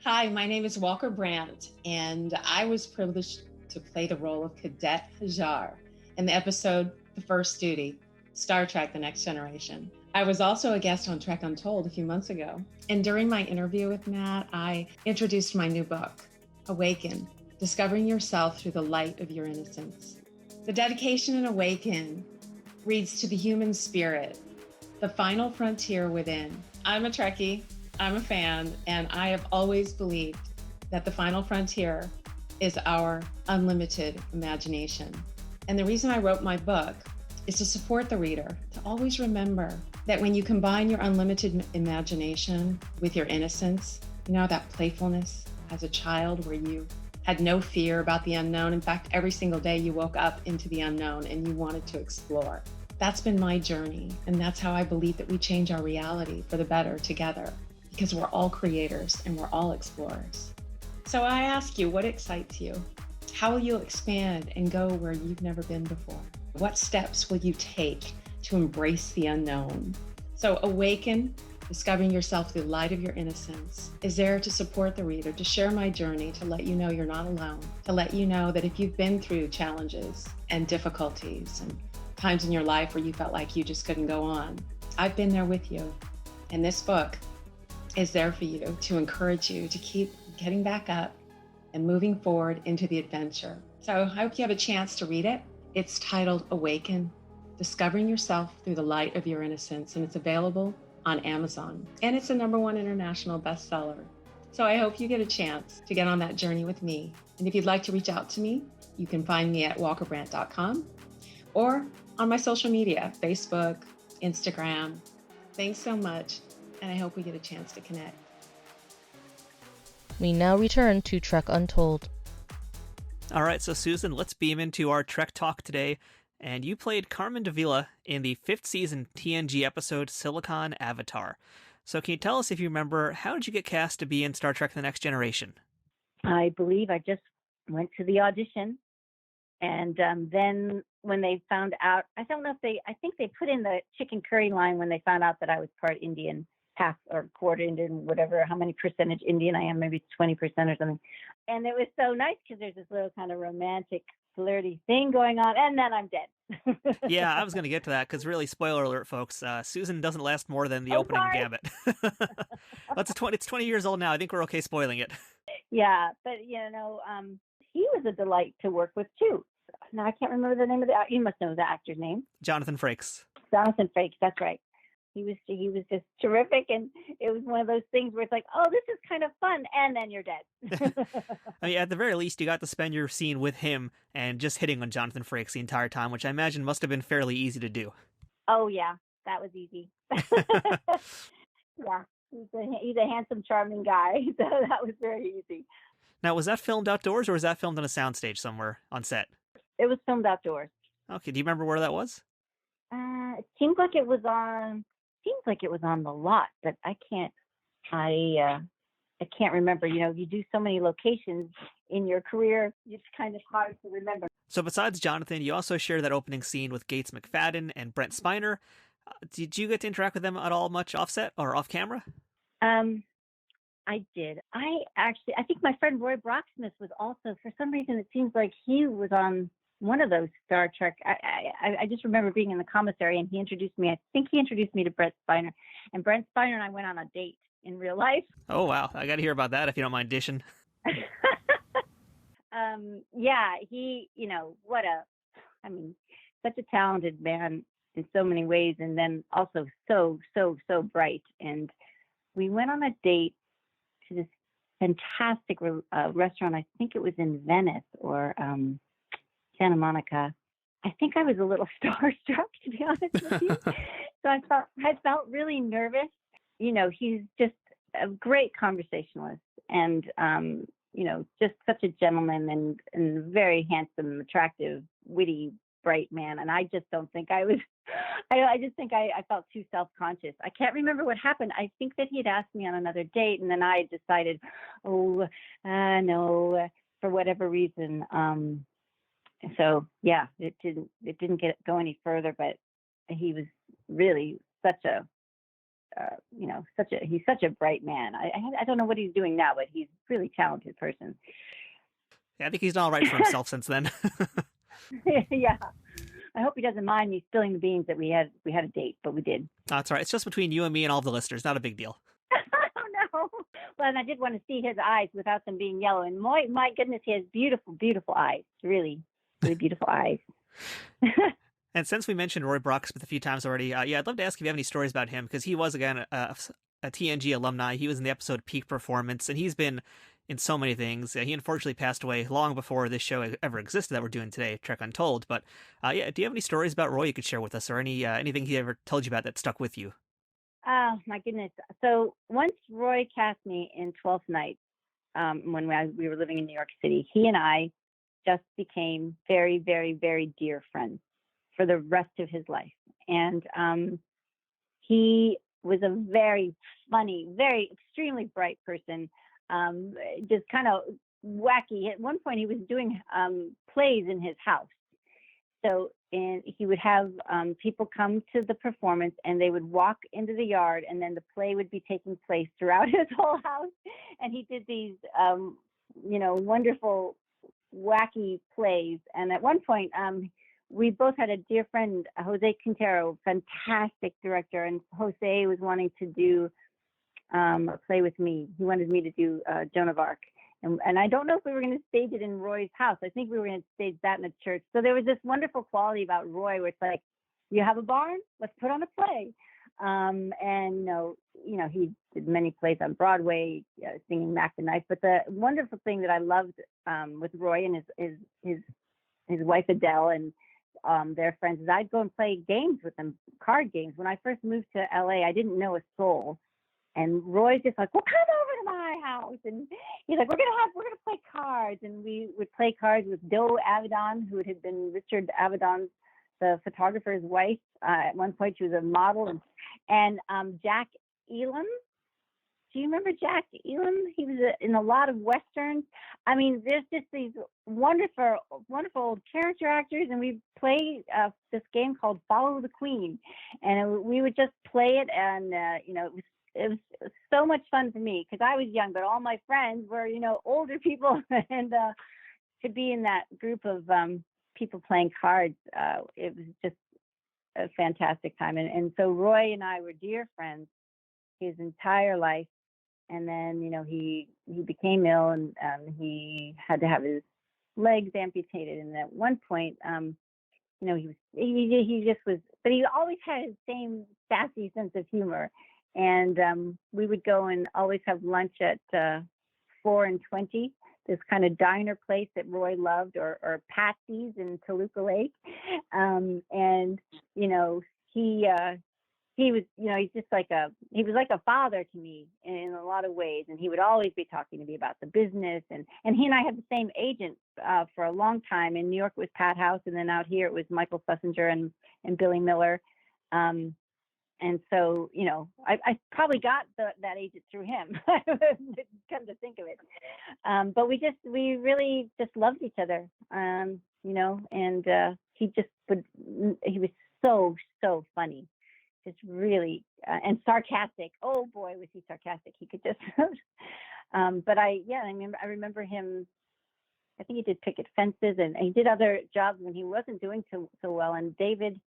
S4: Hi, my name is Walker Brandt, and I was privileged to play the role of Cadet Hajar in the episode The First Duty, Star Trek The Next Generation. I was also a guest on Trek Untold a few months ago, and during my interview with Matt, I introduced my new book, Awaken, Discovering Yourself Through the Light of Your Innocence. The dedication in Awaken reads to the human spirit, the final frontier within. I'm a Trekkie, I'm a fan, and I have always believed that the final frontier is our unlimited imagination. And the reason I wrote my book is to support the reader, to always remember that when you combine your unlimited imagination with your innocence, that playfulness as a child where you had no fear about the unknown. In fact, every single day you woke up into the unknown and you wanted to explore. That's been my journey, and that's how I believe that we change our reality for the better together, because we're all creators and we're all explorers. So I ask you, what excites you? How will you expand and go where you've never been before? What steps will you take to embrace the unknown? So Awaken, Discovering Yourself Through the Light of Your Innocence, is there to support the reader, to share my journey, to let you know you're not alone, to let you know that if you've been through challenges and difficulties and times in your life where you felt like you just couldn't go on, I've been there with you. And this book is there for you to encourage you to keep getting back up and moving forward into the adventure. So I hope you have a chance to read it. It's titled Awaken, Discovering Yourself Through the Light of Your Innocence, and it's available on Amazon. And it's a #1 international bestseller. So I hope you get a chance to get on that journey with me. And if you'd like to reach out to me, you can find me at walkerbrandt.com or on my social media, Facebook, Instagram. Thanks so much, and I hope we get a chance to connect.
S3: We now return to Trek Untold.
S2: All right, so Susan, let's beam into our Trek talk today. And you played Carmen Davila in the 5th season TNG episode Silicon Avatar. So can you tell us, if you remember, how did you get cast to be in Star Trek The Next Generation?
S1: I believe I just went to the audition, and then when they found out, I think they put in the chicken curry line when they found out that I was part Indian, half or quarter Indian, whatever, how many percentage Indian I am, maybe 20% or something. And it was so nice because there's this little kind of romantic, flirty thing going on, and then I'm dead.
S2: Yeah, I was going to get to that because, really, spoiler alert, folks, Susan doesn't last more than the opening gambit. It's 20 years old now. I think we're okay spoiling it.
S1: Yeah, but he was a delight to work with too. Now I can't remember the name of you must know the actor's name.
S2: Jonathan Frakes.
S1: Jonathan Frakes, that's right. he was just terrific, and it was one of those things where it's like, oh, this is kind of fun, and then you're dead.
S2: I mean, at the very least, you got to spend your scene with him and just hitting on Jonathan Frakes the entire time, which I imagine must have been fairly easy to do.
S1: Oh yeah, that was easy. Yeah, he's a handsome, charming guy, so that was very easy.
S2: Now, was that filmed outdoors or was that filmed on a soundstage somewhere on set?
S1: It was filmed outdoors.
S2: Okay, do you remember where that was?
S1: It seems like it was on. Seems like it was on the lot, but I can't remember. You know, you do so many locations in your career, it's kind of hard to remember.
S2: So besides Jonathan, you also share that opening scene with Gates McFadden and Brent Spiner. Did you get to interact with them at all much offset or off camera?
S1: I did. I think my friend Roy Brocksmith was also, for some reason, it seems like he was on one of those Star Trek. I just remember being in the commissary and he introduced me. I think he introduced me to Brent Spiner, and Brent Spiner and I went on a date in real life.
S2: Oh wow, I got to hear about that if you don't mind dishing.
S1: Yeah, he, such a talented man in so many ways, and then also so bright. And we went on a date to this fantastic restaurant. I think it was in Venice or Santa Monica. I think I was a little starstruck, to be honest with you. So I felt really nervous. You know, he's just a great conversationalist, and just such a gentleman and very handsome, attractive, witty, bright man. And I just don't think I was. I just think I felt too self-conscious. I can't remember what happened. I think that he'd asked me on another date, and then I decided, no, for whatever reason. So yeah, it didn't go any further. But he was really he's such a bright man. I don't know what he's doing now, but he's a really talented person.
S2: Yeah, I think he's done all right for himself since then.
S1: Yeah. I hope he doesn't mind me spilling the beans that we had a date, but we did.
S2: Oh, that's all right. It's just between you and me and all the listeners. Not a big deal.
S1: Oh, no. Well, and I did want to see his eyes without them being yellow. And my goodness, he has beautiful, beautiful eyes. Really, really beautiful eyes.
S2: And since we mentioned Roy Brocksmith a few times already, I'd love to ask if you have any stories about him, because he was, again, a TNG alumni. He was in the episode Peak Performance, and he's been in so many things. He unfortunately passed away long before this show ever existed that we're doing today, Trek Untold. But do you have any stories about Roy you could share with us, or anything he ever told you about that stuck with you?
S1: Oh, my goodness. So once Roy cast me in 12th Night, when we were living in New York City, he and I just became very, very, very dear friends for the rest of his life. And he was a very funny, very extremely bright person, just kind of wacky. At one point, he was doing plays in his house. So he would have people come to the performance, and they would walk into the yard, and then the play would be taking place throughout his whole house. And he did these, wonderful, wacky plays. And at one point, we both had a dear friend, Jose Quintero, fantastic director, and Jose was wanting to do a play with me. He wanted me to do Joan of Arc. And I don't know if we were going to stage it in Roy's house. I think we were going to stage that in a church. So there was this wonderful quality about Roy where it's like, you have a barn? Let's put on a play. He did many plays on Broadway, singing Mac the Knife. But the wonderful thing that I loved with Roy and his wife Adele and their friends is I'd go and play games with them, card games. When I first moved to LA, I didn't know a soul. And Roy's just like, well, come over to my house. And he's like, we're gonna play cards. And we would play cards with Doe Avedon, who had been Richard Avedon's, the photographer's wife. At one point, she was a model. And Jack Elam. Do you remember Jack Elam? He was in a lot of Westerns. I mean, there's just these wonderful, wonderful character actors. And we play this game called Follow the Queen. And we would just play it. And, it was so much fun for me because I was young, but all my friends were, older people. And to be in that group of people playing cards, it was just a fantastic time. And so Roy and I were dear friends his entire life. And then, he became ill and he had to have his legs amputated. And at one point, he just was, but he always had his same sassy sense of humor. And we would go and always have lunch at 4 and 20, this kind of diner place that Roy loved, or Patsy's in Toluca Lake. And he was, he's just he was like a father to me in a lot of ways. And he would always be talking to me about the business. And he and I had the same agent for a long time. In New York, it was Pat House. And then out here, it was Michael Schlesinger and Billy Miller. And so, I probably got that agent through him, come to think of it. But we really just loved each other, and he was so funny. Just really and sarcastic. Oh boy, was he sarcastic! He could just. But I remember him. I think he did picket fences, and he did other jobs when he wasn't doing so well. And David,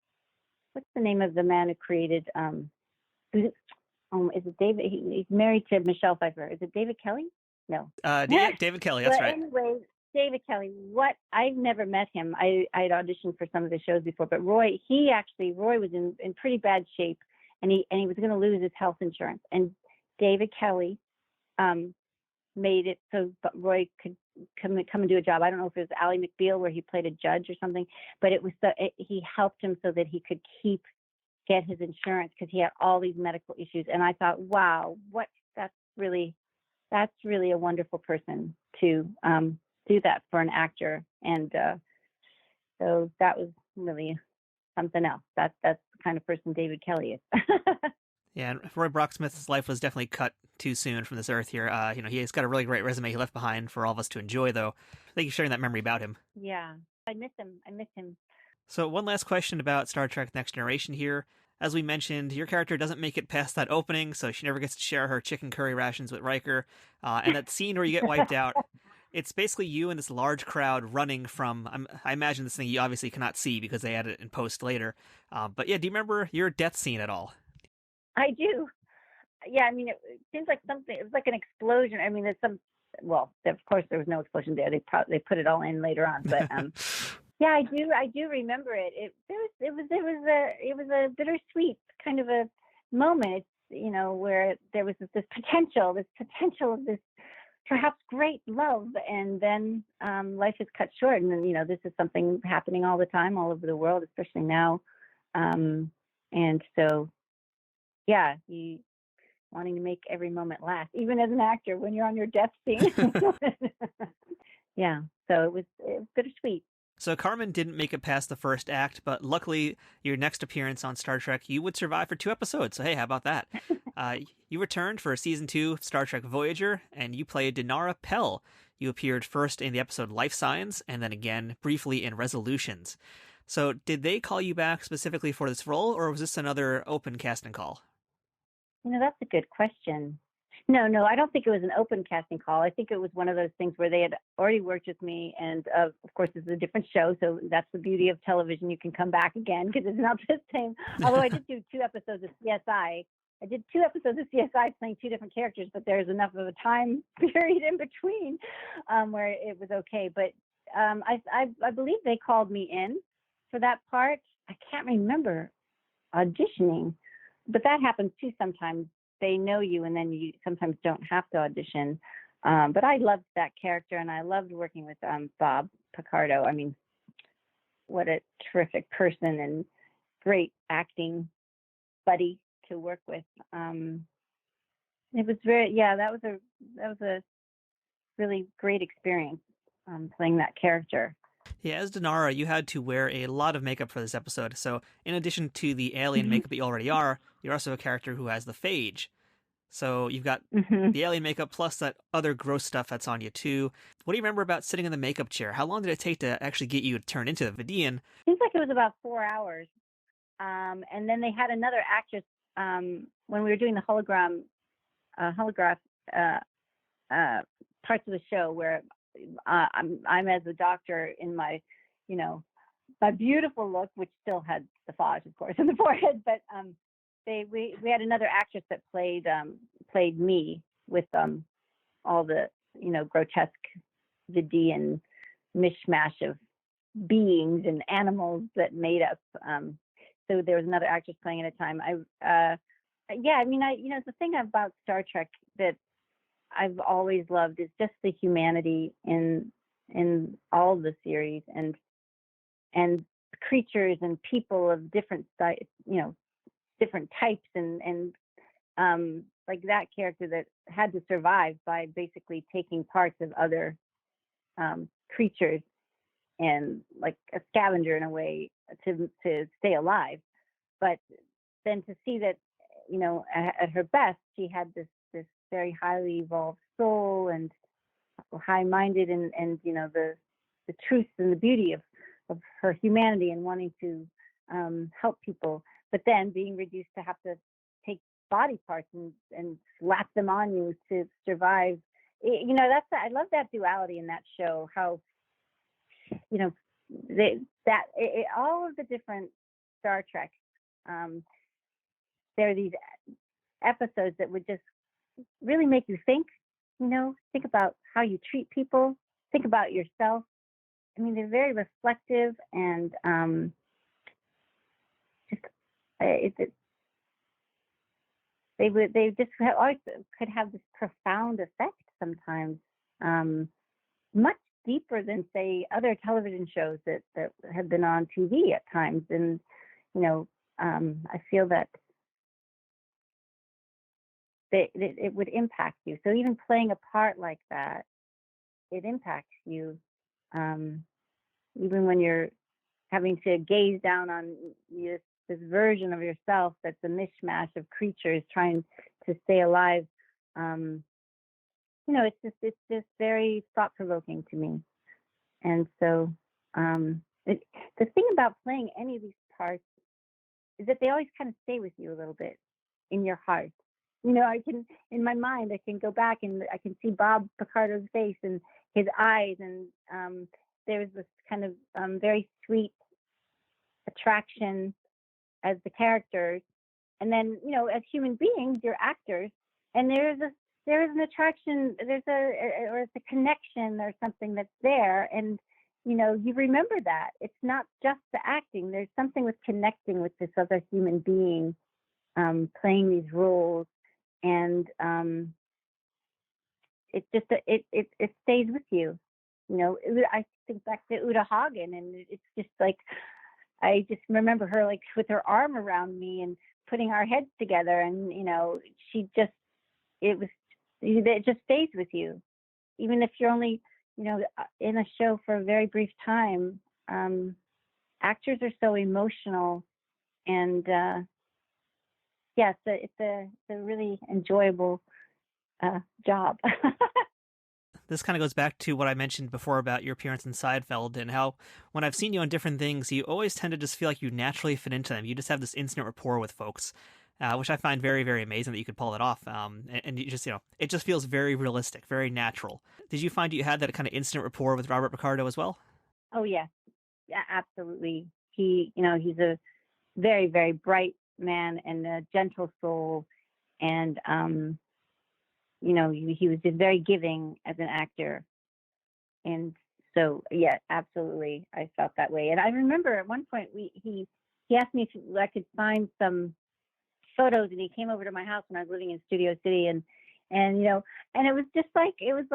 S1: what's the name of the man who created? Is it David? He's married to Michelle Pfeiffer. Is it David Kelly? No.
S2: David Kelly. That's right.
S1: Anyway, David Kelly. I've never met him. I had auditioned for some of the shows before, but Roy was in pretty bad shape, and he was going to lose his health insurance. And David Kelly made it so Roy could come and do a job. I don't know if it was Ally McBeal where he played a judge or something, but he helped him so that he could get his insurance, because he had all these medical issues. And I thought, wow, that's really a wonderful person to do that for an actor. And so that was really something else. That's the kind of person David Kelly is.
S2: Yeah, and Roy Brocksmith's life was definitely cut too soon from this earth here. He's got a really great resume he left behind for all of us to enjoy, though. Thank you for sharing that memory about him.
S1: Yeah, I miss him. So
S2: one last question about Star Trek Next Generation here. As we mentioned, your character doesn't make it past that opening, so she never gets to share her chicken curry rations with Riker. And that scene where you get wiped out, it's basically you and this large crowd running from, I imagine this thing you obviously cannot see because they added it in post later. But yeah, do you remember your death scene at all?
S1: I do. Yeah, I mean, it seems like something, it was like an explosion. I mean, of course there was no explosion there. They put it all in later on, but yeah, I do remember it. It was a bittersweet kind of a moment, where there was this potential of this perhaps great love, and then life is cut short. And then, this is something happening all the time, all over the world, especially now. And so, yeah, you wanting to make every moment last, even as an actor when you're on your death scene. Yeah, so it was bittersweet.
S2: So Carmen didn't make it past the first act, but luckily your next appearance on Star Trek, you would survive for 2 episodes. So hey, how about that? You returned for season 2 of Star Trek Voyager, and you played Danara Pel. You appeared first in the episode Lifesigns, and then again briefly in Resolutions. So did they call you back specifically for this role, or was this another open casting call?
S1: That's a good question. No, I don't think it was an open casting call. I think it was one of those things where they had already worked with me, and of course it's a different show, so that's the beauty of television. You can come back again because it's not the same. Although I did do 2 episodes of CSI. I did 2 episodes of CSI playing 2 different characters, but there's enough of a time period in between where it was okay. But I believe they called me in for that part. I can't remember auditioning, but that happens too sometimes. They know you, and then you sometimes don't have to audition. But I loved that character, and I loved working with Bob Picardo. I mean, what a terrific person and great acting buddy to work with. It was that was a really great experience playing that character.
S2: Yeah, as Danara, you had to wear a lot of makeup for this episode. So in addition to the alien makeup that you already are, you're also a character who has the phage. So you've got the alien makeup plus that other gross stuff that's on you too. What do you remember about sitting in the makeup chair? How long did it take to actually get you to turn into the Vidiian?
S1: Seems like it was about 4 hours. And then they had another actress when we were doing the holograph parts of the show where I'm as a doctor in my, my beautiful look, which still had the phage, of course, in the forehead. But we had another actress that played me with all the grotesque Vidiian mishmash of beings and animals that made us. So there was another actress playing at a time. The thing about Star Trek that I've always loved is just the humanity in all the series, and creatures and people of different different types, and like that character that had to survive by basically taking parts of other creatures, and like a scavenger in a way to stay alive. But then to see that, at her best, she had this very highly evolved soul, and high-minded, and the truth and the beauty of her humanity, and wanting to help people, but then being reduced to have to take body parts and slap them on you to survive. I love that duality in that show. How all of the different Star Trek, there are these episodes that would just really make you think about how you treat people, think about yourself. I mean, they're very reflective, and they just always could have this profound effect sometimes, much deeper than, say, other television shows that have been on TV at times. And I feel that it would impact you. So even playing a part like that, it impacts you, even when you're having to gaze down on this version of yourself that's a mishmash of creatures trying to stay alive. It's just very thought-provoking to me. And so the thing about playing any of these parts is that they always kind of stay with you a little bit in your heart. In my mind, I can go back and I can see Bob Picardo's face and his eyes, and there was this kind of very sweet attraction as the characters, and then as human beings, you're actors, and there is an attraction, or it's a connection or something that's there, and you remember that it's not just the acting. There's something with connecting with this other human being, playing these roles. And it stays with you. I think back to Uta Hagen, and it's just like, I just remember her like with her arm around me and putting our heads together, and it just stays with you, even if you're only in a show for a very brief time. Actors are so emotional, and it's a really enjoyable job.
S2: This kind of goes back to what I mentioned before about your appearance in Seinfeld, and how when I've seen you on different things, you always tend to just feel like you naturally fit into them. You just have this instant rapport with folks, which I find very, very amazing that you could pull it off. And you just, it just feels very realistic, very natural. Did you find you had that kind of instant rapport with Robert Picardo as well?
S1: Oh, yes. Yeah, absolutely. He's a very, very bright man and a gentle soul, and he was just very giving as an actor. And so absolutely, I felt that way. And I remember at one point he asked me if I could find some photos, and he came over to my house when I was living in Studio City, and it was just like, it's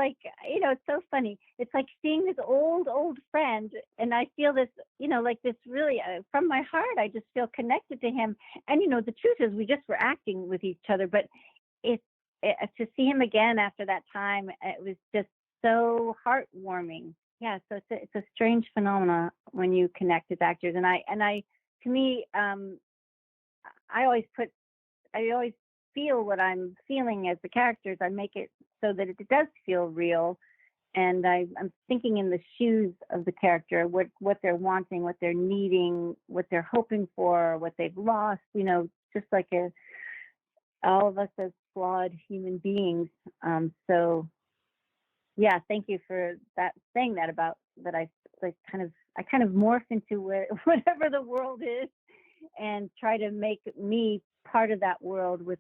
S1: so funny. It's like seeing this old friend, and I feel this, like this really, from my heart, I just feel connected to him. And, the truth is we just were acting with each other, but to see him again after that time, it was just so heartwarming. Yeah. So it's a strange phenomena when you connect as actors. And to me, I always feel what I'm feeling as the characters. I make it so that it does feel real, and I'm thinking in the shoes of the character, what they're wanting, what they're needing, what they're hoping for, what they've lost. Just like all of us as flawed human beings. So yeah, thank you for saying that about that. I kind of morph into whatever the world is, and try to make me part of that world with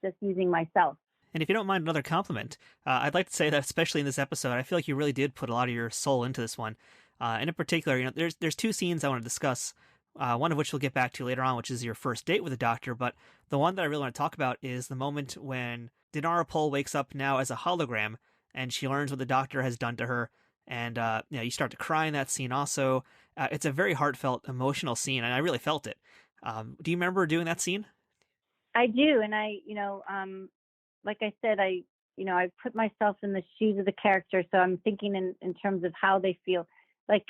S1: just using myself.
S2: And if you don't mind another compliment, I'd like to say that especially in this episode, I feel like you really did put a lot of your soul into this one. And in particular, there's two scenes I want to discuss. One of which we'll get back to later on, which is your first date with the doctor. But the one that I really want to talk about is the moment when Danara Pel wakes up now as a hologram, and she learns what the doctor has done to her. And you start to cry in that scene. Also, it's a very heartfelt, emotional scene, and I really felt it. Do you remember doing that scene?
S1: I do, and like I said, I put myself in the shoes of the character, so I'm thinking in terms of how they feel. Like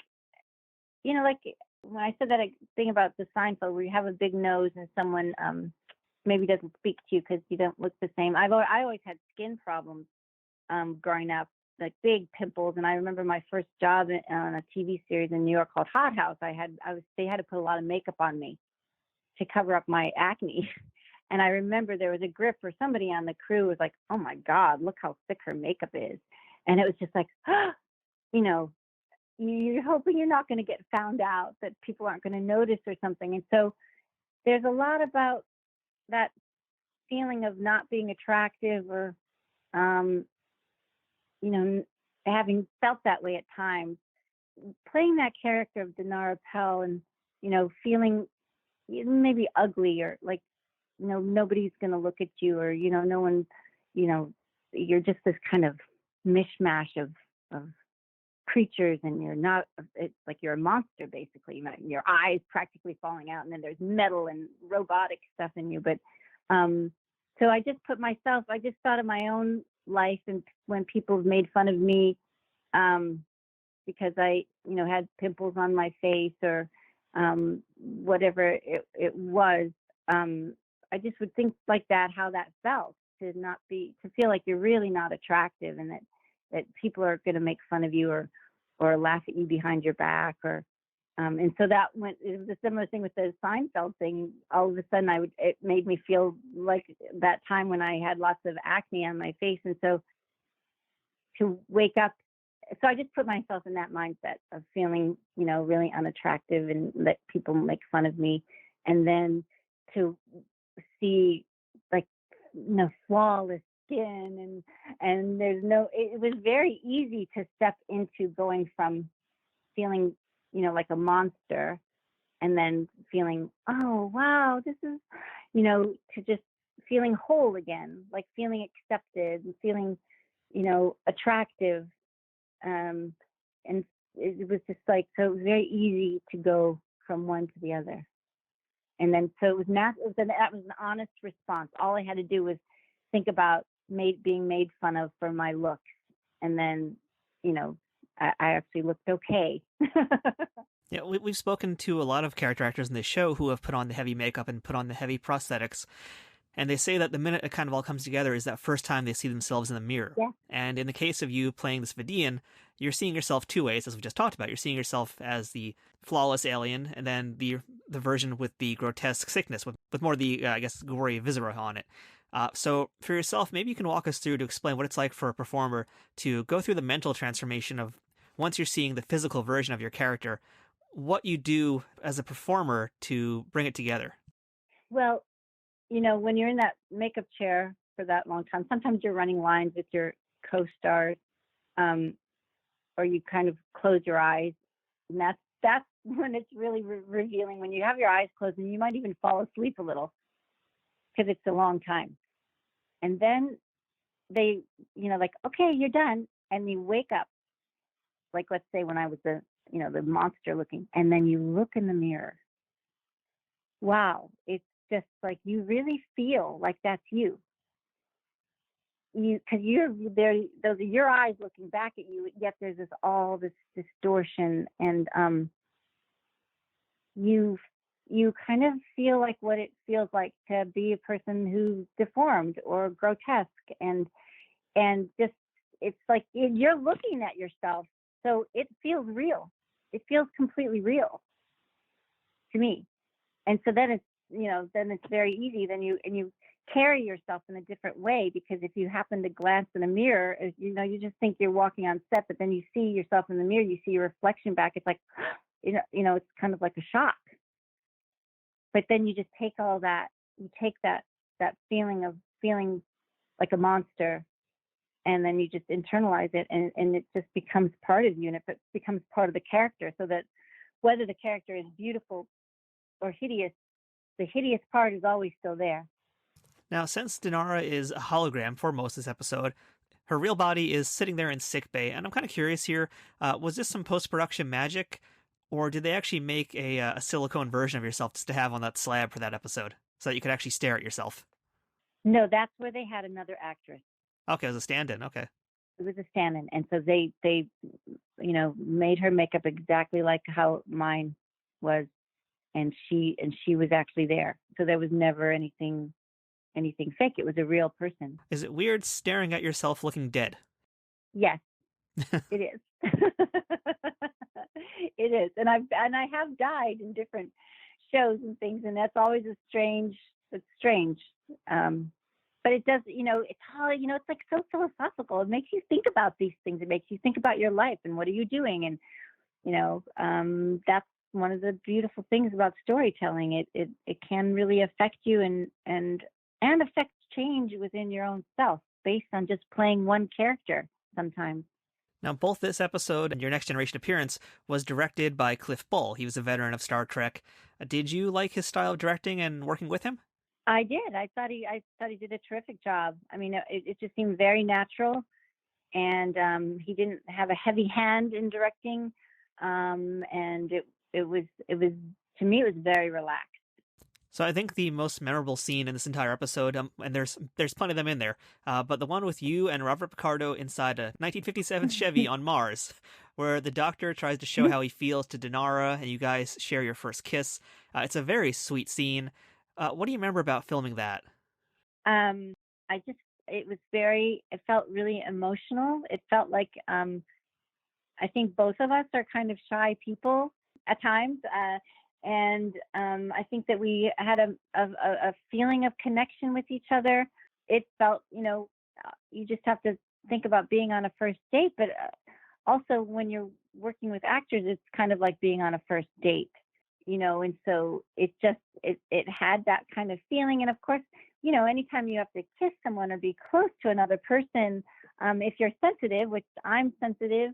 S1: when I said that thing about the Seinfeld, where you have a big nose and someone maybe doesn't speak to you because you don't look the same. I always had skin problems growing up, like big pimples. And I remember my first job on a TV series in New York called Hot House. They had to put a lot of makeup on me to cover up my acne. And I remember there was a grip where somebody on the crew was like, "Oh my God, look how thick her makeup is." And it was just like, you're hoping you're not going to get found out, that people aren't going to notice or something. And so there's a lot about that feeling of not being attractive or, having felt that way at times. Playing that character of Danara Pel and, feeling maybe ugly or like, nobody's going to look at you or, no one, you're just this kind of mishmash of creatures, and it's like you're a monster basically. Your eyes practically falling out, and then there's metal and robotic stuff in you. But so I just thought of my own life, and when people have made fun of me because I had pimples on my face or whatever it was, I just would think like that, how that felt to feel like you're really not attractive, and that people are going to make fun of you or laugh at you behind your back, or and so it was a similar thing with the Seinfeld thing. All of a sudden it made me feel like that time when I had lots of acne on my face. And so to wake up, so I just put myself in that mindset of feeling, really unattractive and that people make fun of me. And then to see like, flawless skin and it was very easy to step into going from feeling like a monster and then feeling, oh wow, this is to just feeling whole again, like feeling accepted and feeling attractive, and it was just like, so it was very easy to go from one to the other. And then so that was an honest response. All I had to do was think about being made fun of for my looks, and then I actually looked okay.
S2: Yeah, we've spoken to a lot of character actors in this show who have put on the heavy makeup and put on the heavy prosthetics, and they say that the minute it kind of all comes together is that first time they see themselves in the mirror.
S1: Yeah.
S2: And in the case of you playing this Vidiian, you're seeing yourself two ways, as we just talked about. You're seeing yourself as the flawless alien, and then the version with the grotesque sickness, with more of the, gory viscera on it. So for yourself, maybe you can walk us through to explain what it's like for a performer to go through the mental transformation of, once you're seeing the physical version of your character, what you do as a performer to bring it together.
S1: Well, when you're in that makeup chair for that long time, sometimes you're running lines with your co-stars, or you kind of close your eyes, and that's when it's really revealing, when you have your eyes closed, and you might even fall asleep a little because it's a long time. And then they, like, okay, you're done. And you wake up, like, let's say when I was the monster looking, and then you look in the mirror. Wow. It's just like, you really feel like that's you. Because you're there, those are your eyes looking back at you, yet there's all this distortion, and you kind of feel like what it feels like to be a person who's deformed or grotesque, and just, it's like you're looking at yourself, so it feels real. It feels completely real to me. And so then it's very easy. Then you carry yourself in a different way, because if you happen to glance in a mirror, you just think you're walking on set, but then you see yourself in the mirror, you see your reflection back. It's like, it's kind of like a shock. But then you just take all that, you take that feeling of feeling like a monster, and then you just internalize it, and it just becomes part of you, and it becomes part of the character, so that whether the character is beautiful or hideous, the hideous part is always still there.
S2: Now, since Danara is a hologram for most of this episode, her real body is sitting there in sickbay, and I'm kind of curious here, was this some post-production magic, or did they actually make a silicone version of yourself just to have on that slab for that episode, so that you could actually stare at yourself?
S1: No, that's where they had another actress.
S2: Okay, it was a stand-in, okay.
S1: It was a stand-in, and so they made her makeup exactly like how mine was, and she was actually there, so there was never anything fake. It was a real person.
S2: Is it weird staring at yourself looking dead?
S1: Yes, it is. It is, and I have died in different shows and things, and that's always it's strange. But it does, it's all, it's like so philosophical. It makes you think about these things. It makes you think about your life and what are you doing, and that's one of the beautiful things about storytelling. It can really affect you and affect change within your own self based on just playing one character sometimes.
S2: Now, both this episode and your Next Generation appearance was directed by Cliff Bull. He was a veteran of Star Trek. Did you like his style of directing and working with him?
S1: I did. I thought he did a terrific job. I mean, it just seemed very natural, and he didn't have a heavy hand in directing, and it was to me, it was very relaxed.
S2: So I think the most memorable scene in this entire episode, and there's plenty of them in there, but the one with you and Robert Picardo inside a 1957 Chevy on Mars, where the Doctor tries to show how he feels to Danara, and you guys share your first kiss. It's a very sweet scene. What do you remember about filming that?
S1: It felt really emotional. It felt like, I think both of us are kind of shy people at times. And I think that we had a feeling of connection with each other. It felt, you just have to think about being on a first date, but also when you're working with actors, it's kind of like being on a first date, and so it had that kind of feeling. And of course, anytime you have to kiss someone or be close to another person, if you're sensitive, which I'm sensitive,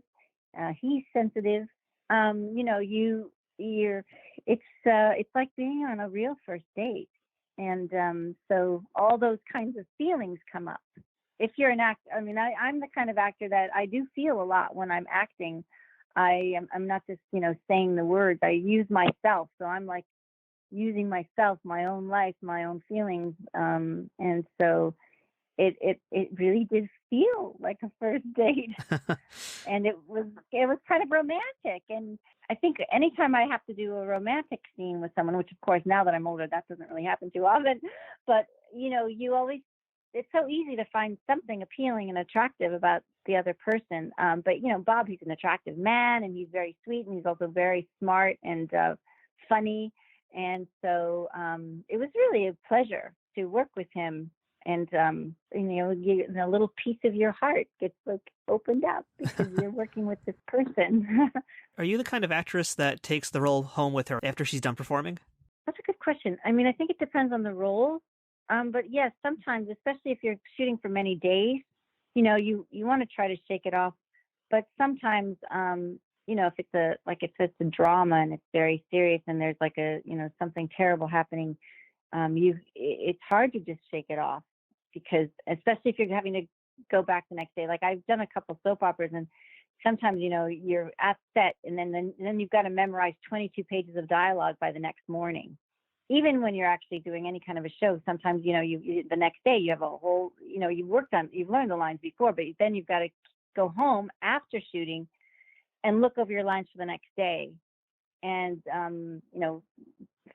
S1: he's sensitive, it's like being on a real first date. And so all those kinds of feelings come up. If you're an actor, I mean, I'm the kind of actor that I do feel a lot when I'm acting. I'm not just, saying the words. I use myself. So I'm like using myself, my own life, my own feelings. And so it really did feel like a first date. And it was kind of romantic. And I think anytime I have to do a romantic scene with someone, which of course now that I'm older, that doesn't really happen too often, but it's so easy to find something appealing and attractive about the other person. But Bob, he's an attractive man, and he's very sweet, and he's also very smart and funny. And so it was really a pleasure to work with him. And a little piece of your heart gets like opened up because you're working with this person.
S2: Are you the kind of actress that takes the role home with her after she's done performing?
S1: That's a good question. I mean, I think it depends on the role. But yes, sometimes, especially if you're shooting for many days, you want to try to shake it off. But sometimes, if it's a drama and it's very serious and there's like something terrible happening, it's hard to just shake it off, because especially if you're having to go back the next day. Like I've done a couple soap operas, and sometimes, you're at set and then you've got to memorize 22 pages of dialogue by the next morning. Even when you're actually doing any kind of a show, sometimes, you the next day you have a whole, you've learned the lines before, but then you've got to go home after shooting and look over your lines for the next day and,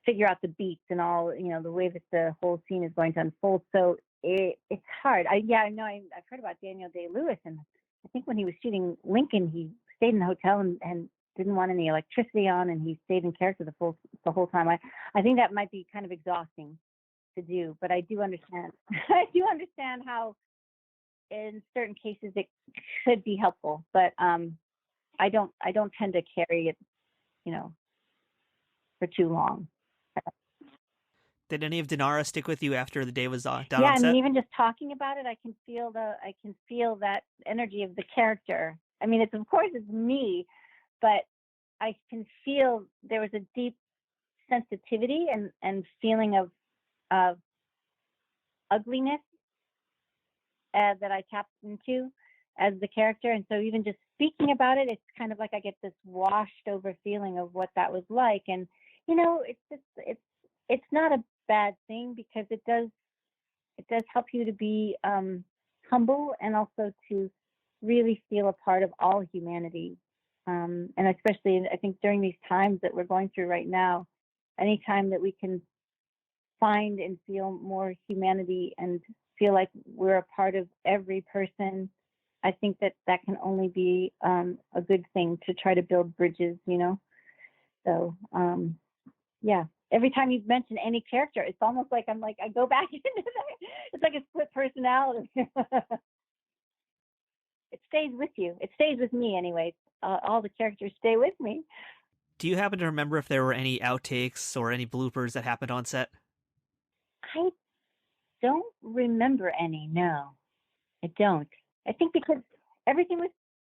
S1: figure out the beats and all, the way that the whole scene is going to unfold. So it's hard. I've heard about Daniel Day-Lewis, and I think when he was shooting Lincoln, he stayed in the hotel and didn't want any electricity on, and he stayed in character the whole time. I think that might be kind of exhausting to do, but I do understand. I do understand how in certain cases it could be helpful, but I don't tend to carry it, for too long.
S2: Did any of Danara stick with you after the day was done
S1: Yeah,
S2: on set?
S1: I mean, even just talking about it, I can feel that energy of the character. I mean, of course it's me, but I can feel there was a deep sensitivity and feeling of ugliness that I tapped into as the character. And so even just speaking about it, it's kind of like I get this washed over feeling of what that was like. And, it's not a bad thing, because it does help you to be humble, and also to really feel a part of all humanity. And especially, I think, during these times that we're going through right now, anytime that we can find and feel more humanity and feel like we're a part of every person, I think that can only be a good thing, to try to build bridges, So, yeah. Every time you mention any character, it's almost like I go back into that. It's like a split personality. It stays with you. It stays with me, anyways. All the characters stay with me.
S2: Do you happen to remember if there were any outtakes or any bloopers that happened on set?
S1: I don't remember any. No, I don't. I think because everything was,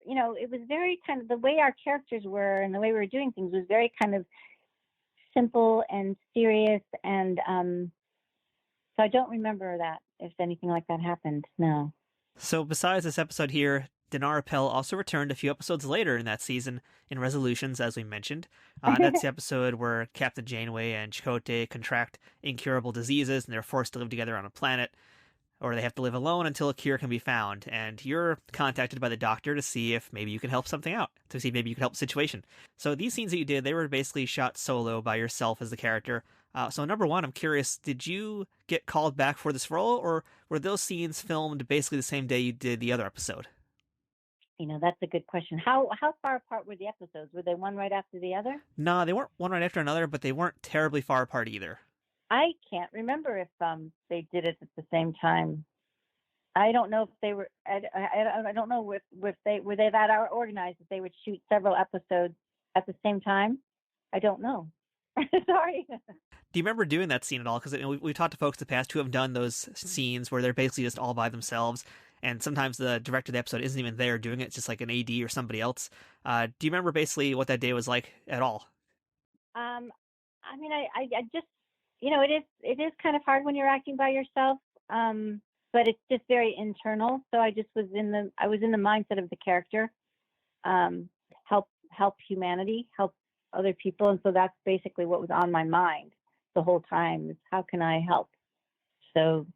S1: it was very kind of, the way our characters were and the way we were doing things was very kind of simple and serious, and so I don't remember that, if anything like that happened. No.
S2: So besides this episode here, Danara Pel also returned a few episodes later in that season in Resolutions, as we mentioned. That's the episode where Captain Janeway and Chakotay contract incurable diseases, and they're forced to live together on a planet, or they have to live alone until a cure can be found. And you're contacted by the doctor to see if maybe you can help something out, to see if maybe you can help the situation. So these scenes that you did, they were basically shot solo by yourself as the character. So number one, I'm curious, did you get called back for this role, or were those scenes filmed basically the same day you did the other episode?
S1: That's a good question. How far apart were the episodes? Were they one right after the other?
S2: No, they weren't one right after another, but they weren't terribly far apart either.
S1: I can't remember if they did it at the same time. I don't know if they were. I don't know if they were that organized that they would shoot several episodes at the same time. I don't know. Sorry.
S2: Do you remember doing that scene at all? Because we've talked to folks in the past who have done those scenes where they're basically just all by themselves, and sometimes the director of the episode isn't even there doing it. It's just like an AD or somebody else. Do you remember basically what that day was like at all?
S1: I mean, I just, it is kind of hard when you're acting by yourself, but it's just very internal. So I just was in the mindset of the character, help humanity, help other people. And so that's basically what was on my mind the whole time, is how can I help? So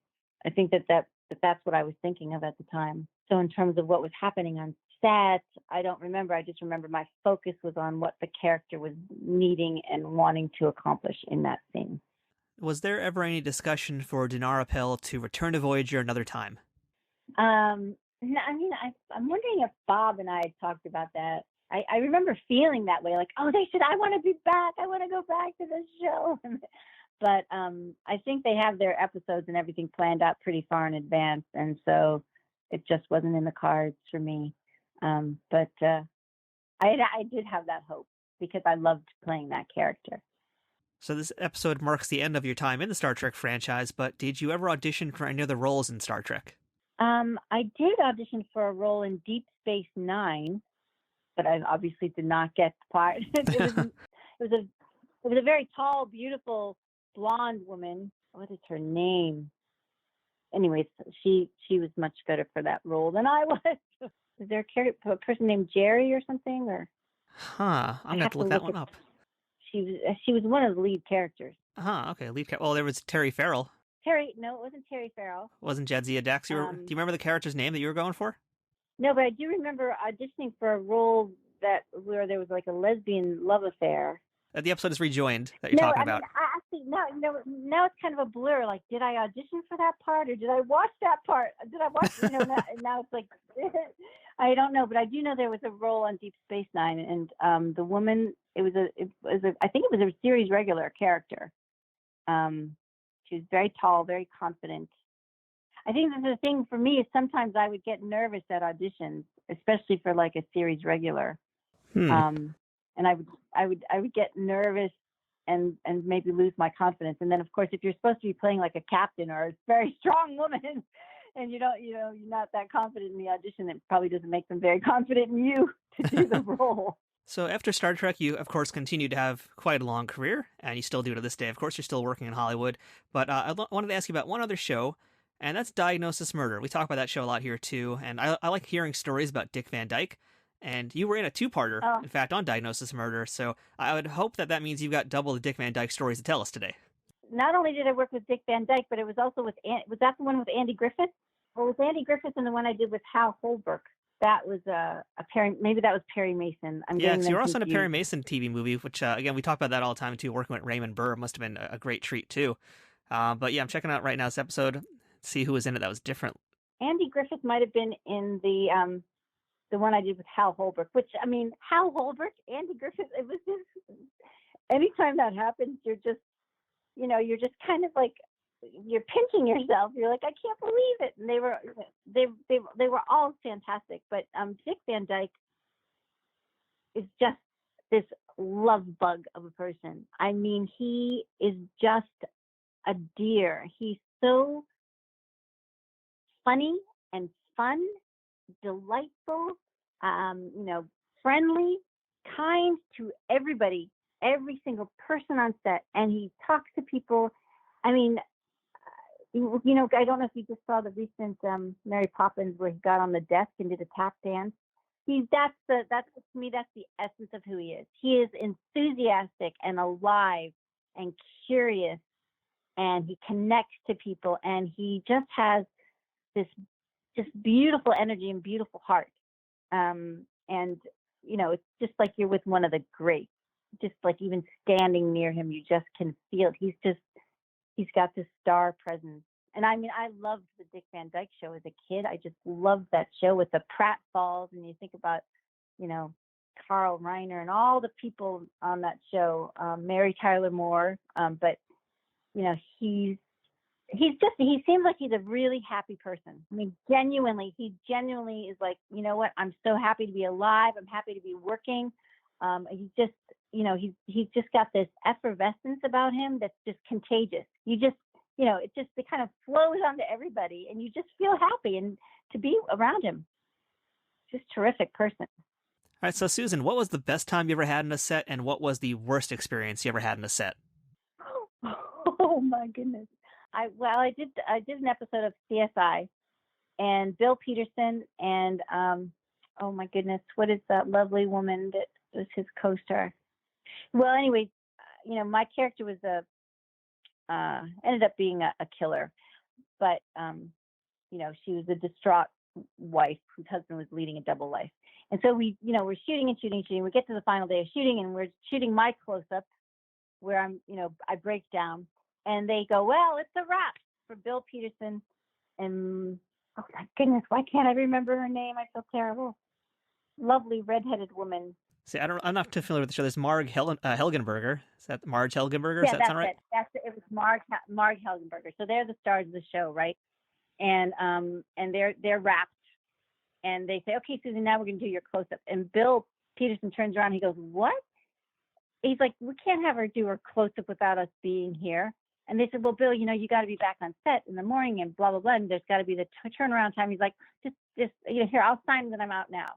S1: I think that's what I was thinking of at the time. So in terms of what was happening on set, I don't remember. I just remember my focus was on what the character was needing and wanting to accomplish in that scene.
S2: Was there ever any discussion for Danara Pel to return to Voyager another time?
S1: No, I mean, I'm wondering if Bob and I had talked about that. I remember feeling that way, like, oh, I want to be back. I want to go back to the show. But I think they have their episodes and everything planned out pretty far in advance. And so it just wasn't in the cards for me. But I did have that hope, because I loved playing that character.
S2: So this episode marks the end of your time in the Star Trek franchise, but did you ever audition for any other roles in Star Trek?
S1: I did audition for a role in Deep Space Nine, but I obviously did not get the part. It was a very tall, beautiful, blonde woman. What is her name? Anyways, she was much better for that role than I was. Is there a person named Jerry or something? Or
S2: I'm gonna have to look that one up.
S1: She was one of the lead characters.
S2: Okay, well, there was Terry Farrell.
S1: No, it wasn't Terry Farrell.
S2: Wasn't Jadzia Dax? Do you remember the character's name that you were going for?
S1: No, but I do remember auditioning for a role where there was like a lesbian love affair.
S2: The episode is Rejoined that you're talking about.
S1: Actually, now it's kind of a blur. Like, did I audition for that part, or did I watch that part? Did I watch? Now it's like I don't know, but I do know there was a role on Deep Space Nine, and the woman, I think it was a series regular character. She was very tall, very confident. I think the thing for me is sometimes I would get nervous at auditions, especially for like a series regular. And I would get nervous and maybe lose my confidence. And then, of course, if you're supposed to be playing like a captain or a very strong woman, and you don't, you're not that confident in the audition, it probably doesn't make them very confident in you to do the role.
S2: So after Star Trek, you, of course, continue to have quite a long career, and you still do to this day. Of course, you're still working in Hollywood. But wanted to ask you about one other show, and that's Diagnosis Murder. We talk about that show a lot here, too, and I like hearing stories about Dick Van Dyke. And you were in a two-parter, in fact, on Diagnosis Murder, so I would hope that means you've got double the Dick Van Dyke stories to tell us today.
S1: Not only did I work with Dick Van Dyke, but it was also was that the one with Andy Griffith? Or was Andy Griffith and the one I did with Hal Holbrook? That was maybe that was Perry Mason.
S2: Yeah, because you're also in a Perry Mason TV movie, which, again, we talk about that all the time, too. Working with Raymond Burr must have been a great treat, too. But yeah, I'm checking out right now this episode, see who was in it that was different.
S1: Andy Griffith might have been in the one I did with Hal Holbrook, which, I mean, Hal Holbrook, Andy Griffith, it was just, anytime that happens, you're just kind of like, you're pinching yourself. You're like, I can't believe it. And they were all fantastic. But Dick Van Dyke is just this love bug of a person. I mean, he is just a dear. He's so funny and fun, delightful, friendly, kind to everybody, every single person on set. And he talks to people. I mean, I don't know if you just saw the recent Mary Poppins where he got on the desk and did a tap dance. That's to me, that's the essence of who he is. He is enthusiastic and alive and curious, and he connects to people, and he just has this just beautiful energy and beautiful heart. It's just like you're with one of the greats. Just like even standing near him, you just can feel it. He's got this star presence. And I mean, I loved the Dick Van Dyke show as a kid. I just loved that show with the pratfalls. And you think about, Carl Reiner and all the people on that show, Mary Tyler Moore. But he seems like he's a really happy person. I mean, he genuinely is like, you know what? I'm so happy to be alive. I'm happy to be working. He's just, he's just got this effervescence about him that's just contagious. You just, it kind of flows onto everybody, and you just feel happy and to be around him. Just terrific person.
S2: All right, so Susan, what was the best time you ever had in a set, and what was the worst experience you ever had in a set?
S1: Oh my goodness. I did an episode of CSI, and Bill Peterson and oh my goodness, what is that lovely woman that was his co-star? Well, anyway, my character was ended up being a killer, but she was a distraught wife whose husband was leading a double life. And so we're shooting and shooting and shooting. We get to the final day of shooting, and we're shooting my close-up where I break down, and they go, well, it's a wrap for Bill Peterson. And oh my goodness, why can't I remember her name? I feel terrible. Lovely redheaded woman.
S2: See, I'm not too familiar with the show. There's Marg Helgenberger. Is that Marge Helgenberger?
S1: Yeah,
S2: Does that sound right?
S1: It was Marg Helgenberger. So they're the stars of the show, right? And they're wrapped, and they say, okay, Susan, now we're going to do your close-up. And Bill Peterson turns around. And he goes, what? He's like, we can't have her do her close-up without us being here. And they said, well, Bill, you got to be back on set in the morning and blah, blah, blah. And there's got to be the turnaround time. He's like, just here, I'll sign that I'm out now.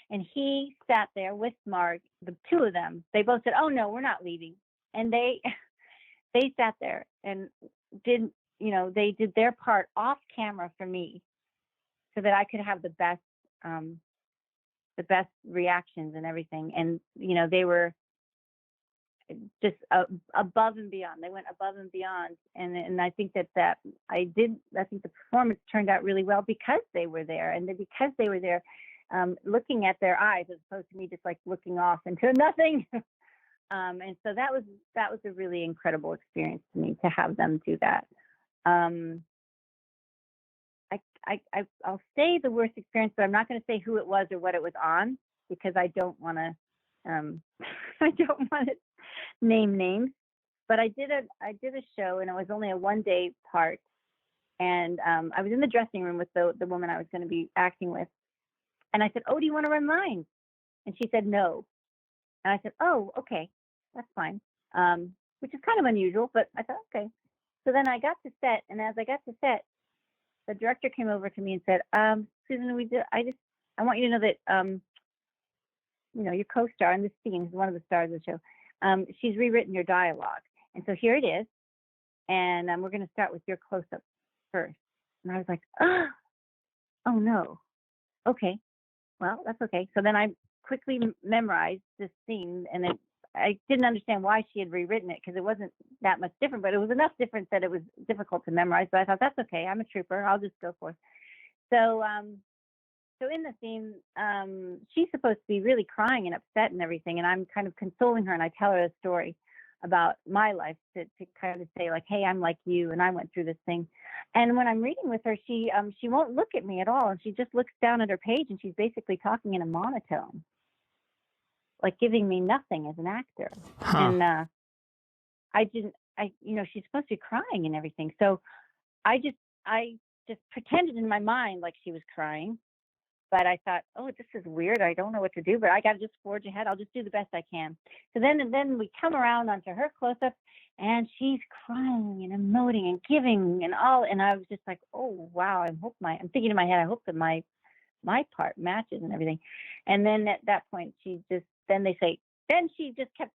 S1: And he sat there with Marg, the two of them. They both said, oh, no, we're not leaving. And they sat there and they did their part off camera for me so that I could have the best reactions and everything. And, they were just above and beyond. They went above and beyond. And I think I think the performance turned out really well because they were there, and because they were there looking at their eyes as opposed to me just like looking off into nothing. And so that was a really incredible experience to me to have them do that. I'll say the worst experience, but I'm not going to say who it was or what it was on, because I don't want to name names. But I did a show, and it was only a 1-day part, and I was in the dressing room with the woman I was going to be acting with, and I said, oh, do you want to run lines? And she said no. And I said, oh, okay, that's fine. which is kind of unusual, but I thought, okay. So then I got to set, and as I got to set, the director came over to me and said, Susan, I want you to know that, your co-star in this scene, who's one of the stars of the show, she's rewritten your dialogue. And so here it is. And we're going to start with your close-up first. And I was like, oh no. Okay. Well, that's okay. So then I quickly memorized this scene, and I didn't understand why she had rewritten it because it wasn't that much different, but it was enough different that it was difficult to memorize. But I thought, that's okay. I'm a trooper. I'll just go for it. So, so in the scene, she's supposed to be really crying and upset and everything, and I'm kind of consoling her, and I tell her a story about my life to kind of say, like, hey, I'm like you, and I went through this thing. And when I'm reading with her, she won't look at me at all, and she just looks down at her page, and she's basically talking in a monotone, like giving me nothing as an actor. And she's supposed to be crying and everything. So I just pretended in my mind like she was crying. But I thought, oh, this is weird. I don't know what to do, but I got to just forge ahead. I'll just do the best I can. So then we come around onto her close-up, and she's crying and emoting and giving and all. And I was just like, oh, wow. I'm thinking in my head, I hope that my part matches and everything. And then at that point, she just kept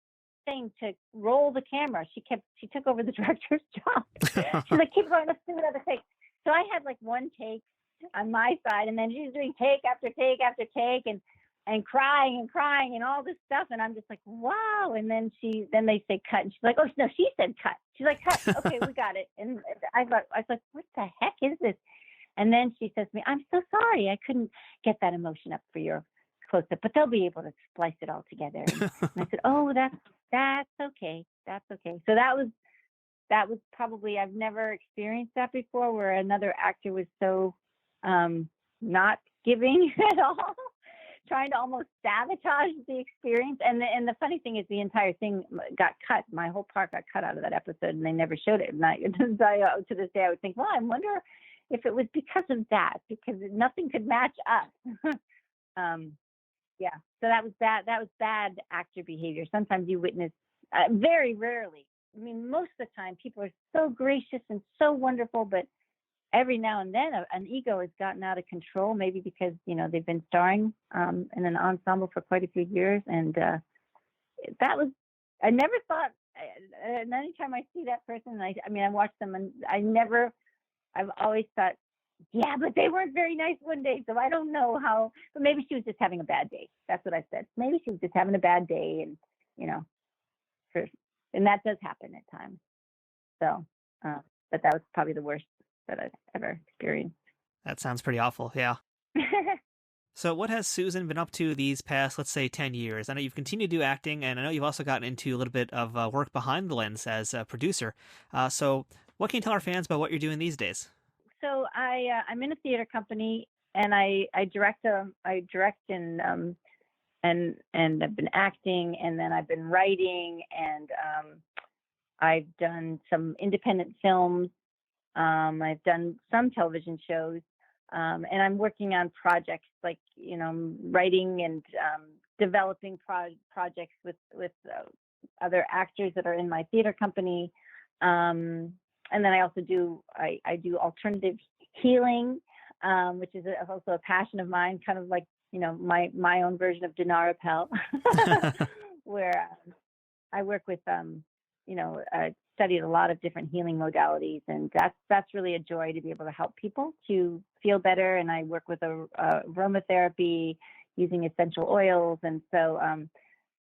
S1: saying to roll the camera. She took over the director's job. She's like, keep going, let's do another take. So I had like one take on my side, and then she's doing take after take after take, and crying and all this stuff, and I'm just like, wow. And then they say cut, and she's like, oh no, she said cut. She's like, cut. Okay, we got it. And I was like, what the heck is this? And then she says to me, I'm so sorry, I couldn't get that emotion up for your close-up, but they'll be able to splice it all together. And I said, oh, that's okay. That's okay. So that was probably, I've never experienced that before, where another actor was so not giving at all, trying to almost sabotage the experience. And the funny thing is, the entire thing got cut. My whole part got cut out of that episode, and they never showed it. And to this day, I would think, well, I wonder if it was because of that, because nothing could match us. Yeah. So that was bad. That was bad actor behavior. Sometimes you witness, very rarely. I mean, most of the time, people are so gracious and so wonderful, but every now and then an ego has gotten out of control, maybe because, they've been starring in an ensemble for quite a few years. And I never thought, and anytime I see that person, I watch them, and I've always thought, yeah, but they weren't very nice one day. So I don't know how, but maybe she was just having a bad day. That's what I said. Maybe she was just having a bad day, and, and that does happen at times. So, but that was probably the worst that I've ever experienced.
S2: That sounds pretty awful. Yeah. So what has Susan been up to these past, let's say, 10 years? I know you've continued to do acting, and I know you've also gotten into a little bit of work behind the lens as a producer. So what can you tell our fans about what you're doing these days?
S1: So I'm in a theater company, and I direct and I've been acting, and then I've been writing, and I've done some independent films. I've done some television shows, and I'm working on projects like, writing and developing projects with other actors that are in my theater company. And then I also do alternative healing, which is also a passion of mine, kind of like, my own version of Danara Pel, where I work with, I studied a lot of different healing modalities, and that's really a joy to be able to help people to feel better. And I work with aromatherapy using essential oils, and so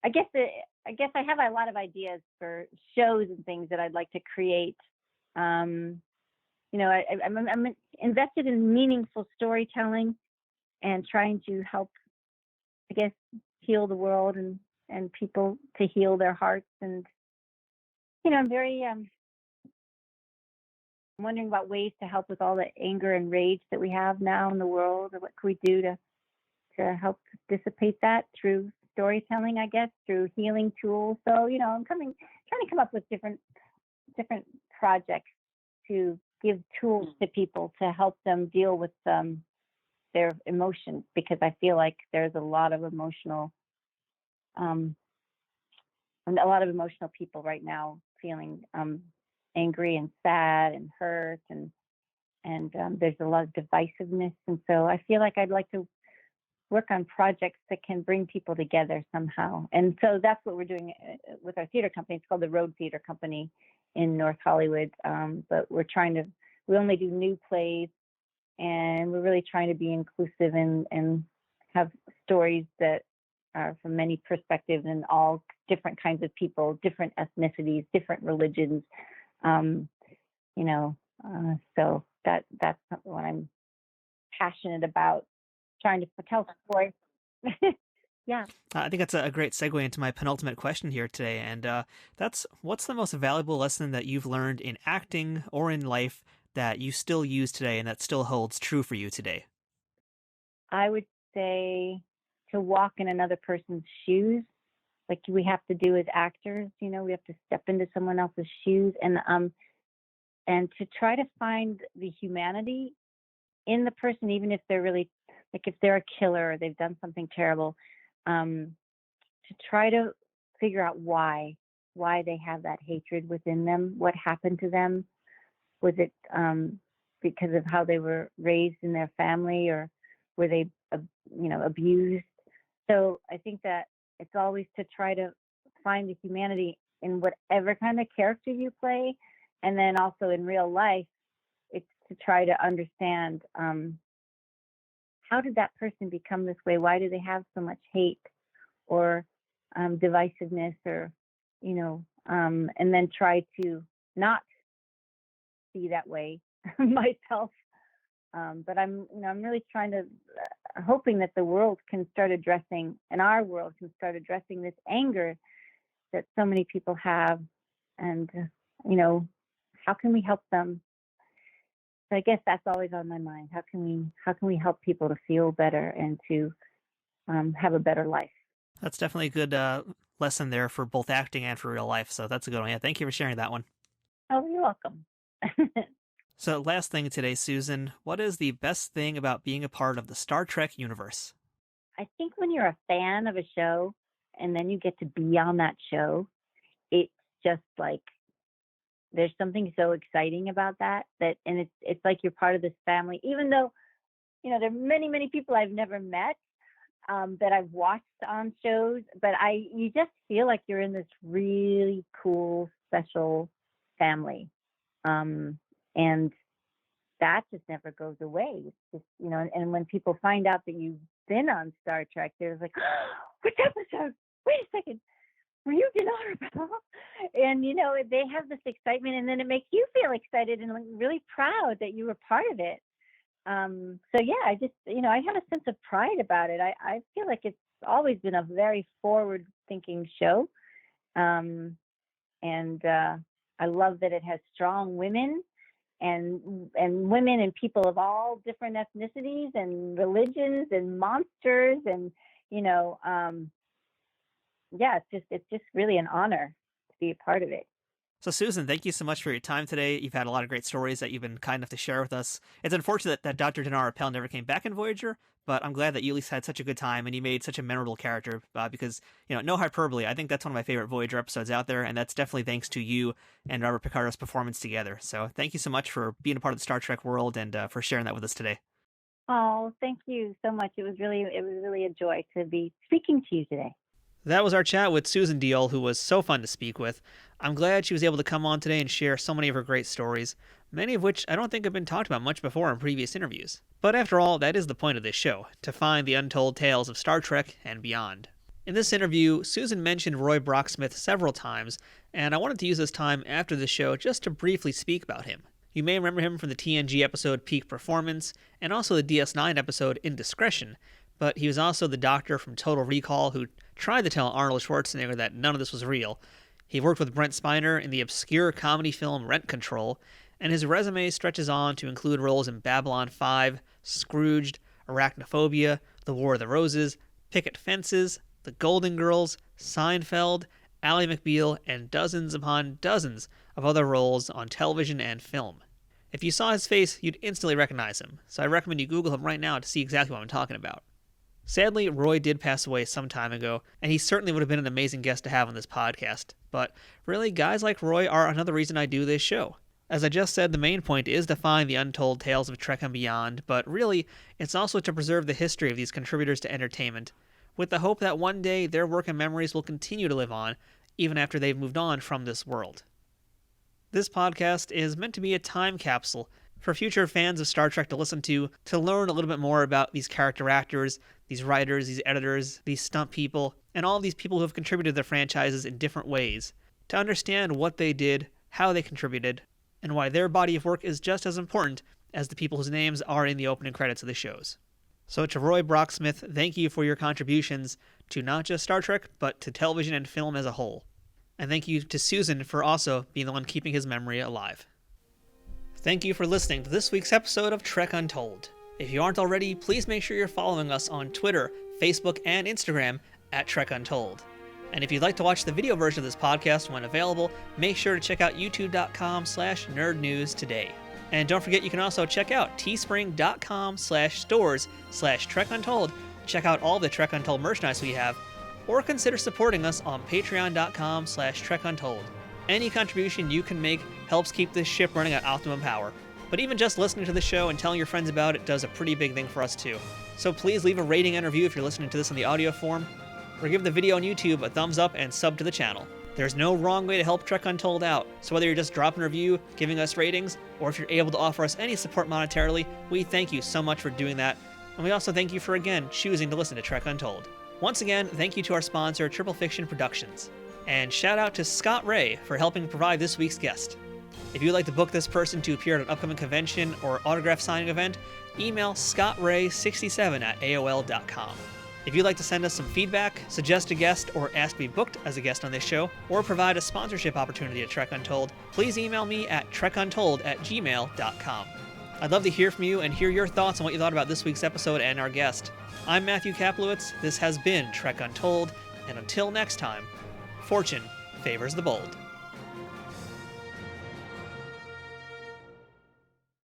S1: I guess I have a lot of ideas for shows and things that I'd like to create. I'm invested in meaningful storytelling and trying to help, I guess, heal the world and people to heal their hearts. And, I'm very wondering about ways to help with all the anger and rage that we have now in the world. Or what can we do to help dissipate that through storytelling, I guess, through healing tools. So, I'm trying to come up with different projects to give tools to people to help them deal with their emotions, because I feel like there's a lot of emotional people right now feeling angry and sad and hurt, and there's a lot of divisiveness. And so I feel like I'd like to work on projects that can bring people together somehow. And so that's what we're doing with our theater company. It's called the Road Theater Company in North Hollywood. But we only do new plays, and we're really trying to be inclusive and have stories that are from many perspectives and all different kinds of people, different ethnicities, different religions. So that's what I'm passionate about, trying to tell stories. Yeah.
S2: I think that's a great segue into my penultimate question here today. And what's the most valuable lesson that you've learned in acting or in life that you still use today and that still holds true for you today?
S1: I would say to walk in another person's shoes, like we have to do as actors. We have to step into someone else's shoes and to try to find the humanity in the person, even if they're really, like if they're a killer or they've done something terrible, to try to figure out why they have that hatred within them, what happened to them. Was it because of how they were raised in their family, or were they, abused? So I think that it's always to try to find the humanity in whatever kind of character you play. And then also in real life, it's to try to understand how did that person become this way? Why do they have so much hate or divisiveness, or, and then try to not see that way myself. But I'm really trying to, hoping that the world can start addressing, and our world can start addressing this anger that so many people have. And, how can we help them? So I guess that's always on my mind. How can we help people to feel better and to have a better life?
S2: That's definitely a good lesson there for both acting and for real life. So that's a good one. Yeah, thank you for sharing that one.
S1: Oh, you're welcome.
S2: So last thing today, Susan, what is the best thing about being a part of the Star Trek universe?
S1: I think when you're a fan of a show and then you get to be on that show, it's just like, there's something so exciting about that, and it's like you're part of this family, even though, there are many, many people I've never met that I've watched on shows, but you just feel like you're in this really cool, special family. And that just never goes away. It's just, and when people find out that you've been on Star Trek, they're like, oh, which episode? Wait a second. Were you Danara Pel? And, they have this excitement, and then it makes you feel excited and really proud that you were part of it. So yeah, I just, I have a sense of pride about it. I feel like it's always been a very forward thinking show. And I love that it has strong women and women and people of all different ethnicities and religions and monsters. And, yeah, it's just really an honor to be a part of it.
S2: So Susan, thank you so much for your time today. You've had a lot of great stories that you've been kind enough to share with us. It's unfortunate that Dr. Danara Pel never came back in Voyager, but I'm glad that you at least had such a good time and you made such a memorable character because, no hyperbole, I think that's one of my favorite Voyager episodes out there, and that's definitely thanks to you and Robert Picardo's performance together. So thank you so much for being a part of the Star Trek world and for sharing that with us today.
S1: Oh, thank you so much. It was really a joy to be speaking to you today.
S2: That was our chat with Susan Diol, who was so fun to speak with. I'm glad she was able to come on today and share so many of her great stories, many of which I don't think have been talked about much before in previous interviews. But after all, that is the point of this show, to find the untold tales of Star Trek and beyond. In this interview, Susan mentioned Roy Brocksmith several times, and I wanted to use this time after the show just to briefly speak about him. You may remember him from the TNG episode Peak Performance, and also the DS9 episode Indiscretion, but he was also the doctor from Total Recall who tried to tell Arnold Schwarzenegger that none of this was real. He worked with Brent Spiner in the obscure comedy film Rent Control, and his resume stretches on to include roles in Babylon 5, Scrooged, Arachnophobia, The War of the Roses, Picket Fences, The Golden Girls, Seinfeld, Ally McBeal, and dozens upon dozens of other roles on television and film. If you saw his face, you'd instantly recognize him, so I recommend you Google him right now to see exactly what I'm talking about. Sadly, Roy did pass away some time ago, and he certainly would have been an amazing guest to have on this podcast. But really, guys like Roy are another reason I do this show. As I just said, the main point is to find the untold tales of Trek and beyond, but really, it's also to preserve the history of these contributors to entertainment, with the hope that one day their work and memories will continue to live on, even after they've moved on from this world. This podcast is meant to be a time capsule for future fans of Star Trek to listen to learn a little bit more about these character actors, these writers, these editors, these stunt people, and all of these people who have contributed to the franchises in different ways, to understand what they did, how they contributed, and why their body of work is just as important as the people whose names are in the opening credits of the shows. So to Roy Brocksmith, thank you for your contributions to not just Star Trek, but to television and film as a whole. And thank you to Susan for also being the one keeping his memory alive. Thank you for listening to this week's episode of Trek Untold. If you aren't already, please make sure you're following us on Twitter, Facebook, and Instagram at Trek Untold. And if you'd like to watch the video version of this podcast when available, make sure to check out youtube.com/nerdnews today. And don't forget, you can also check out teespring.com/stores/Trek Untold to check out all the Trek Untold merchandise we have, or consider supporting us on patreon.com/Trek Untold. Any contribution you can make helps keep this ship running at optimum power. But even just listening to the show and telling your friends about it does a pretty big thing for us too. So please leave a rating and review if you're listening to this in the audio form, or give the video on YouTube a thumbs up and sub to the channel. There's no wrong way to help Trek Untold out, so whether you're just dropping a review, giving us ratings, or if you're able to offer us any support monetarily, we thank you so much for doing that, and we also thank you for again choosing to listen to Trek Untold. Once again, thank you to our sponsor, Triple Fiction Productions. And shout out to Scott Ray for helping provide this week's guest. If you'd like to book this person to appear at an upcoming convention or autograph signing event, email scottray67@aol.com. If you'd like to send us some feedback, suggest a guest, or ask to be booked as a guest on this show, or provide a sponsorship opportunity at Trek Untold, please email me at trekuntold@gmail.com. I'd love to hear from you and hear your thoughts on what you thought about this week's episode and our guest. I'm Matthew Kaplowitz, this has been Trek Untold, and until next time, fortune favors the bold.